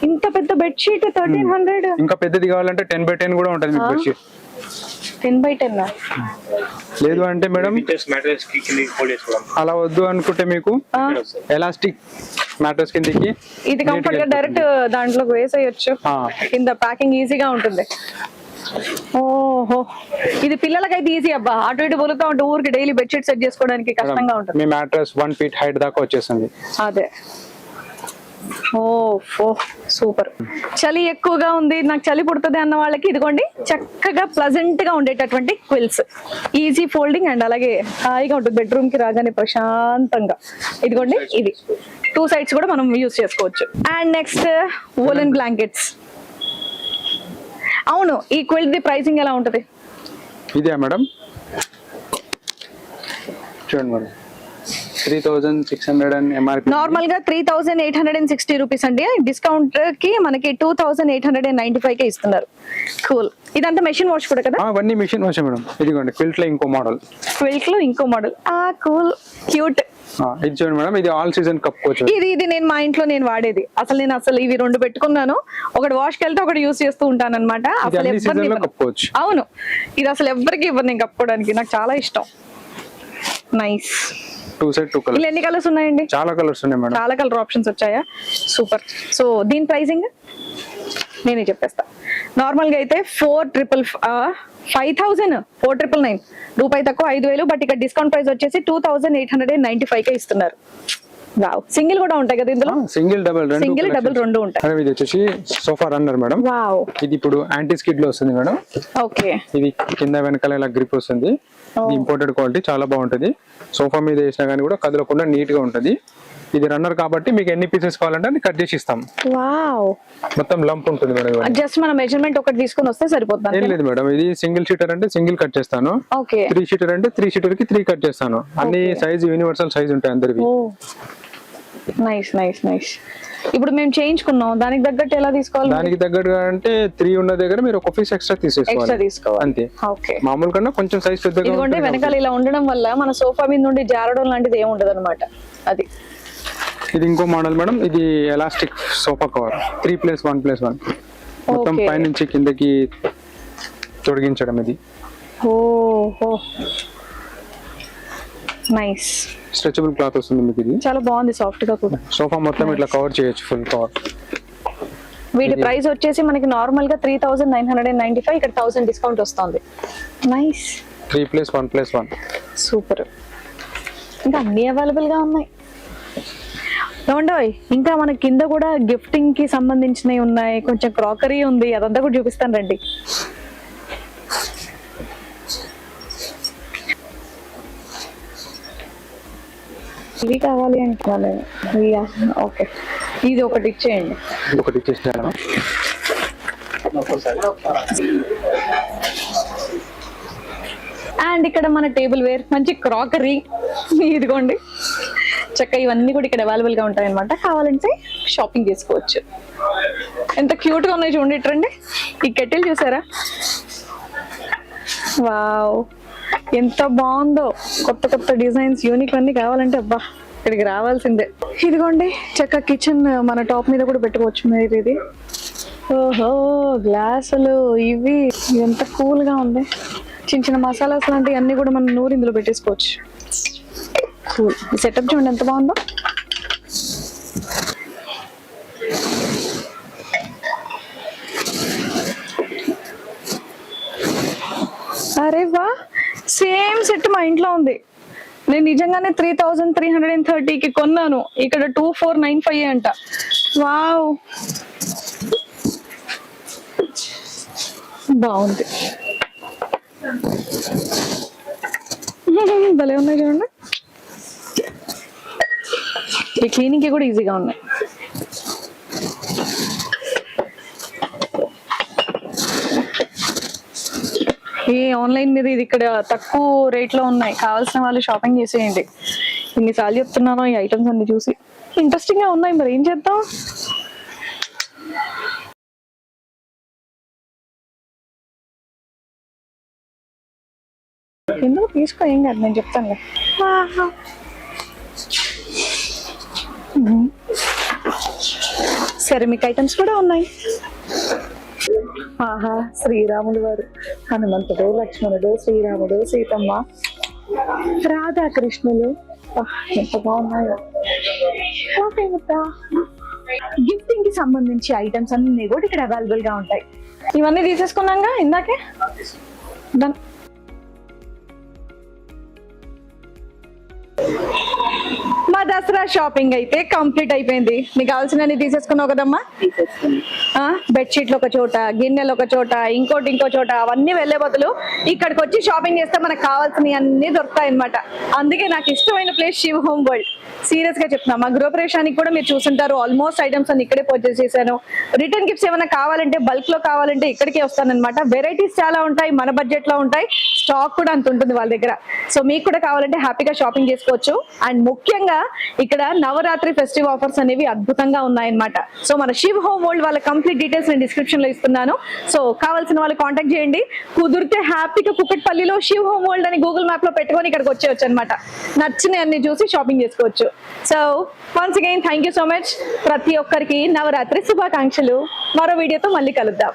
Speaker 2: ఇంత పెద్ద బెడ్షీట్ 1300.
Speaker 3: ఇంకా పెద్దది కావాలంటే 10x10 కూడా ఉంటుంది మీకు బెడ్షీట్.
Speaker 2: 10x10
Speaker 3: లేదు అంటే మేడం అలా వద్దు అనుకుంటే మీకు ఎలాస్టిక్ మ్యాట్రెస్ కిందకి
Speaker 2: ఇది కంఫర్ట్ గా డైరెక్ట్ దాంట్లోకి వేసేయచ్చు. కింద ప్యాకింగ్ ఈజీగా ఉంటుంది. ఓహో, ఇది పిల్లలకైతే ఈజీ అబ్బా. అటు ఇటు బొలుతా ఉంటే ఊరికి డైలీ బెడ్షీట్ సెట్ చేసుకోవడానికి కష్టంగా ఉంటుంది.
Speaker 3: మీ మ్యాట్రెస్ 1 feet హైట్ దాకా వచ్చేస్తుంది.
Speaker 2: అదే. ఓ సూపర్. చలి ఎక్కువగా ఉంది, నాకు చలి పుడుతుంది అన్న వాళ్ళకి ఇదిగోండి చక్కగా ప్లజెంట్ గా ఉండేటటువంటి క్విల్స్, ఈజీ ఫోల్డింగ్ అండ్ అలాగే హాయిగా ఉంటుంది. బెడ్రూమ్ కి రాగానే ప్రశాంతంగా. ఇదిగోండి ఇది 2 sides కూడా మనం యూజ్ చేసుకోవచ్చు. And next woollen blankets. అవును, ఈ క్విల్ట్ ది ప్రైసింగ్ ఎలా ఉంటది?
Speaker 3: ఇదే మేడం, చూడండి మేడం 3600 ఎంఆర్పి.
Speaker 2: నార్మల్ గా 3860 రూపీస్ అండి. డిస్కౌంట్ కి మనకి 2895 కే ఇస్తున్నారు. కూల్. ఇదంతా మెషిన్ వాష్ కూడా కదా?
Speaker 3: అవన్నీ మెషిన్ వాష్ మేడం. ఇదిగోండి క్విల్ట్ లో ఇంకో మోడల్.
Speaker 2: క్విల్ట్ లో ఇంకో మోడల్. Cool, cute.
Speaker 3: ఇది చూడండి మేడం, ఇది ఆల్ సీజన్ కప్పుకోవచ్చు.
Speaker 2: ఇది నేను మా ఇంట్లో నేను వాడేది. అసలు ఇవి 2 పెట్టుకున్నాను. ఒకటి వాష్ కి వెళ్తే ఒకటి యూస్ చేస్తూ ఉంటాను అనమాట. అవును, ఇది అసలు ఎవరికి ఇవ్వను నేను కప్పుకోవడానికి, నాకు చాలా ఇష్టం. నైస్.
Speaker 3: 2 set 2 colours.
Speaker 2: ఇలా ఎన్ని కలర్స్ ఉన్నాయండి?
Speaker 3: చాలా కలర్స్ ఉన్నాయి మేడం.
Speaker 2: చాలా కలర్ ఆప్షన్స్ వచ్చాయా? సూపర్. సో దీని ప్రైసింగ్ నేనే చెప్పేస్తా. నార్మల్ గా అయితే 4999 రూపాయి తక్కువ 5000. బట్ ఇక్కడ డిస్కౌంట్ ప్రైస్ వచ్చేసి 2895 కే ఇస్తున్నారు. వావ్, సింగిల్ కూడా ఉంటాయి కదా ఇందులో?
Speaker 3: సింగిల్ డబుల్
Speaker 2: రెండు ఉంటాయి.
Speaker 3: ఇది వచ్చేసి సోఫా రన్నర్ మేడం.
Speaker 2: వావ్,
Speaker 3: ఇది ఇప్పుడు యాంటీ స్కిడ్ లో వస్తుంది మేడం.
Speaker 2: ఓకే,
Speaker 3: ఇది కింద వెనకాల ఇలా గ్రిప్ వస్తుంది. ఇంపోర్టెడ్ క్వాలిటీ, చాలా బాగుంటది. సోఫా మీద వేసినా కానీ కూడా కదలకుండా నీట్ గా ఉంటది. ఇది రన్నర్ కాబట్టి మీకు ఎన్ని పీసెస్ కావాలంటే అది కట్ చేసి ఇస్తాం.
Speaker 2: వావ్,
Speaker 3: మొత్తం లంప్ ఉంటుంది మేడం.
Speaker 2: జస్ట్ మన మెజర్మెంట్ ఒకటి తీసుకొని వస్తే సరిపోతుంది.
Speaker 3: ఏం లేదు మేడం, ఇది సింగిల్ షీటర్ అంటే సింగిల్ కట్ చేస్తాను.
Speaker 2: ఓకే,
Speaker 3: 3 షీటర్ అంటే 3 షీటర్ కి 3 కట్ చేస్తాను. అన్ని సైజ్ యూనివర్సల్ సైజ్ ఉంటాయి అందరివి.
Speaker 2: Nice nice nice. ఇప్పుడు మేము చేయించుకున్నాం, దానికి తగ్గట్టు ఎలా తీసుకోవాలి?
Speaker 3: దానికి తగ్గట్టుగా అంటే 3 ఉన్న దగ్గర మీరు ఒక పీస్ ఎక్స్ట్రా తీసుకోవాలి అంతే.
Speaker 2: ఓకే,
Speaker 3: మామూలు కన్నా కొంచెం సైజ్ పెద్దగా.
Speaker 2: ఇదిగోండి వెనకాల ఇలా ఉండడం వల్ల మన సోఫా మీద నుండి జారడం లాంటిది ఏమి ఉండదు అనమాట. అది
Speaker 3: ఇది ఇంకో మోడల్ మేడం. ఇది ఎలాస్టిక్ సోఫా కవర్ 3+1+1 మొత్తం పైనుంచి కిందకి తొడిగించడం. ఇది
Speaker 2: ఓహో నైస్.
Speaker 5: స్ట్రెచబుల్ క్లాత్ వస్తుంది మీకు ఇది.
Speaker 2: చాలా బాగుంది, సాఫ్ట్ గా కూడా.
Speaker 5: సోఫా మొత్తం ఇట్లా కవర్ చేయొచ్చు, ఫుల్ కవర్.
Speaker 2: వీటి ప్రైస్ వచ్చేసి మనకి నార్మల్ గా 3995, ఇక్కడ 1000 డిస్కౌంట్ వస్తుంది. నైస్.
Speaker 5: 3+1+1.
Speaker 2: సూపర్. ఇంకా అన్ని అవైలబుల్ గా ఉన్నాయి. ఏమండోయ్, ఇంకా మన కింద కూడా గిఫ్టింగ్ కి సంబంధించినవి ఉన్నాయి, కొంచెం క్రాకరీ ఉంది, అదంతా కూడా చూపిస్తాను రండి. ఇవి కావాలి అంటే ఓకే, ఇది ఒకటి ఇచ్చేయండి.
Speaker 5: ఒకటి ఇచ్చేసాను.
Speaker 2: అండ్ ఇక్కడ మన టేబుల్ వేర్, మంచి క్రాకరీ, ఇదిగోండి చక్కగా ఇవన్నీ కూడా ఇక్కడ అవైలబుల్ గా ఉంటాయి అన్నమాట. కావాలంటే షాపింగ్ చేసుకోవచ్చు. ఎంత క్యూట్ గా ఉన్నాయి చూడండి. ఇట్రండి, ఈ కెటిల్ చూసారా, వావ్ ఎంత బాగుందో. కొత్త కొత్త డిజైన్స్, యూనిక్ అన్ని కావాలంటే అబ్బా ఇక్కడికి రావాల్సిందే. ఇదిగోండి చక్కగా కిచెన్ మన టాప్ మీద కూడా పెట్టుకోవచ్చు మీరు. ఇది ఓహో గ్లాసులు, ఇవి ఎంత కూల్ గా ఉంది. చిన్న చిన్న మసాలాస్ లాంటివి అన్ని కూడా మనం నూరు ఇందులో పెట్టేసుకోవచ్చు. కూల్. ఈ సెటప్ చూడండి ఎంత బాగుందో. అరే వా, సేమ్ సెట్ మా ఇంట్లో ఉంది. నేను నిజంగానే 3330కి కొన్నాను, ఇక్కడ 2495 అంట. వావ్ బాగుంది, భలే ఉన్నాయి చూడండి. ఈ క్లీనింగ్ కి కూడా ఈజీగా ఉన్నాయి. ఈ ఆన్లైన్ మీద ఇది ఇక్కడ తక్కువ రేట్ లో ఉన్నాయి, కావాల్సిన వాళ్ళు షాపింగ్ చేసేయండి. ఇన్నిసార్లు చెప్తున్నాను ఈ ఐటమ్స్ అన్ని చూసి. ఇంట్రెస్టింగ్ గా ఉన్నాయి, మరి ఏం చేద్దాం. ఎందుకు తీసుకో, ఏం కాదు, నేను చెప్తానులే. సెరమిక్ ఐటమ్స్ కూడా ఉన్నాయి. ఆహా, శ్రీరాముడు వారు, హనుమంతుడు, లక్ష్మణుడు, శ్రీరాముడు, సీతమ్మ, రాధాకృష్ణులు, ఎంత బాగున్నాయో. గిఫ్టింగ్ కి సంబంధించి ఐటమ్స్ అన్ని కూడా ఇక్కడ అవైలబుల్ గా ఉంటాయి. ఇవన్నీ తీసేసుకున్నాగా ఇందాకే. డన్. మా దసరా షాపింగ్ అయితే కంప్లీట్ అయిపోయింది. నీకు కావాల్సినవి తీసేసుకున్నావు కదమ్మా. బెడ్షీట్లు ఒక చోట, గిన్నెలు ఒక చోట, ఇంకో చోట, అవన్నీ వెళ్లే బదులు ఇక్కడికి వచ్చి షాపింగ్ చేస్తే మనకు కావాల్సినవి అన్ని దొరుకుతాయి అనమాట. అందుకే నాకు ఇష్టమైన place Shiv home world. Serious గా చెప్తున్నా, మా గృహప్రవేశానికి కూడా మీరు చూసుంటారు, ఆల్మోస్ట్ ఐటమ్స్ అన్ని ఇక్కడే పర్చేస్ చేశాను. రిటర్న్ గిఫ్ట్స్ ఏమైనా కావాలంటే, బల్క్ లో కావాలంటే ఇక్కడికే వస్తానన్నమాట. వెరైటీస్ చాలా ఉంటాయి, మన బడ్జెట్ లో ఉంటాయి, స్టాక్ కూడా అంత ఉంటుంది వాళ్ళ దగ్గర. సో మీకు కూడా కావాలంటే హ్యాపీగా షాపింగ్ చేసుకోవచ్చు. అండ్ ముఖ్యంగా ఇక్కడ నవరాత్రి ఫెస్టివ్ ఆఫర్స్ అనేవి అద్భుతంగా ఉన్నాయన్నమాట. సో మన శివ్ హోమ్ వరల్డ్ వాళ్ళ కంప్లీట్ డీటెయిల్స్ నేను డిస్క్రిప్షన్ లో ఇస్తున్నాను. సో కావాల్సిన వాళ్ళు కాంటాక్ట్ చేయండి. కుదిరితే హ్యాపీగా కుకట్పల్లిలో శివ్ హోమ్ వరల్డ్ అని గూగుల్ మ్యాప్ లో పెట్టుకొని ఇక్కడికి వచ్చేయచ్చు అనమాట. నచ్చిన అన్ని చూసి షాపింగ్ చేసుకోవచ్చు. So once again thank you so much. ప్రతి ఒక్కరికి నవరాత్రి శుభాకాంక్షలు. మరో వీడియోతో మళ్ళీ కలుద్దాం.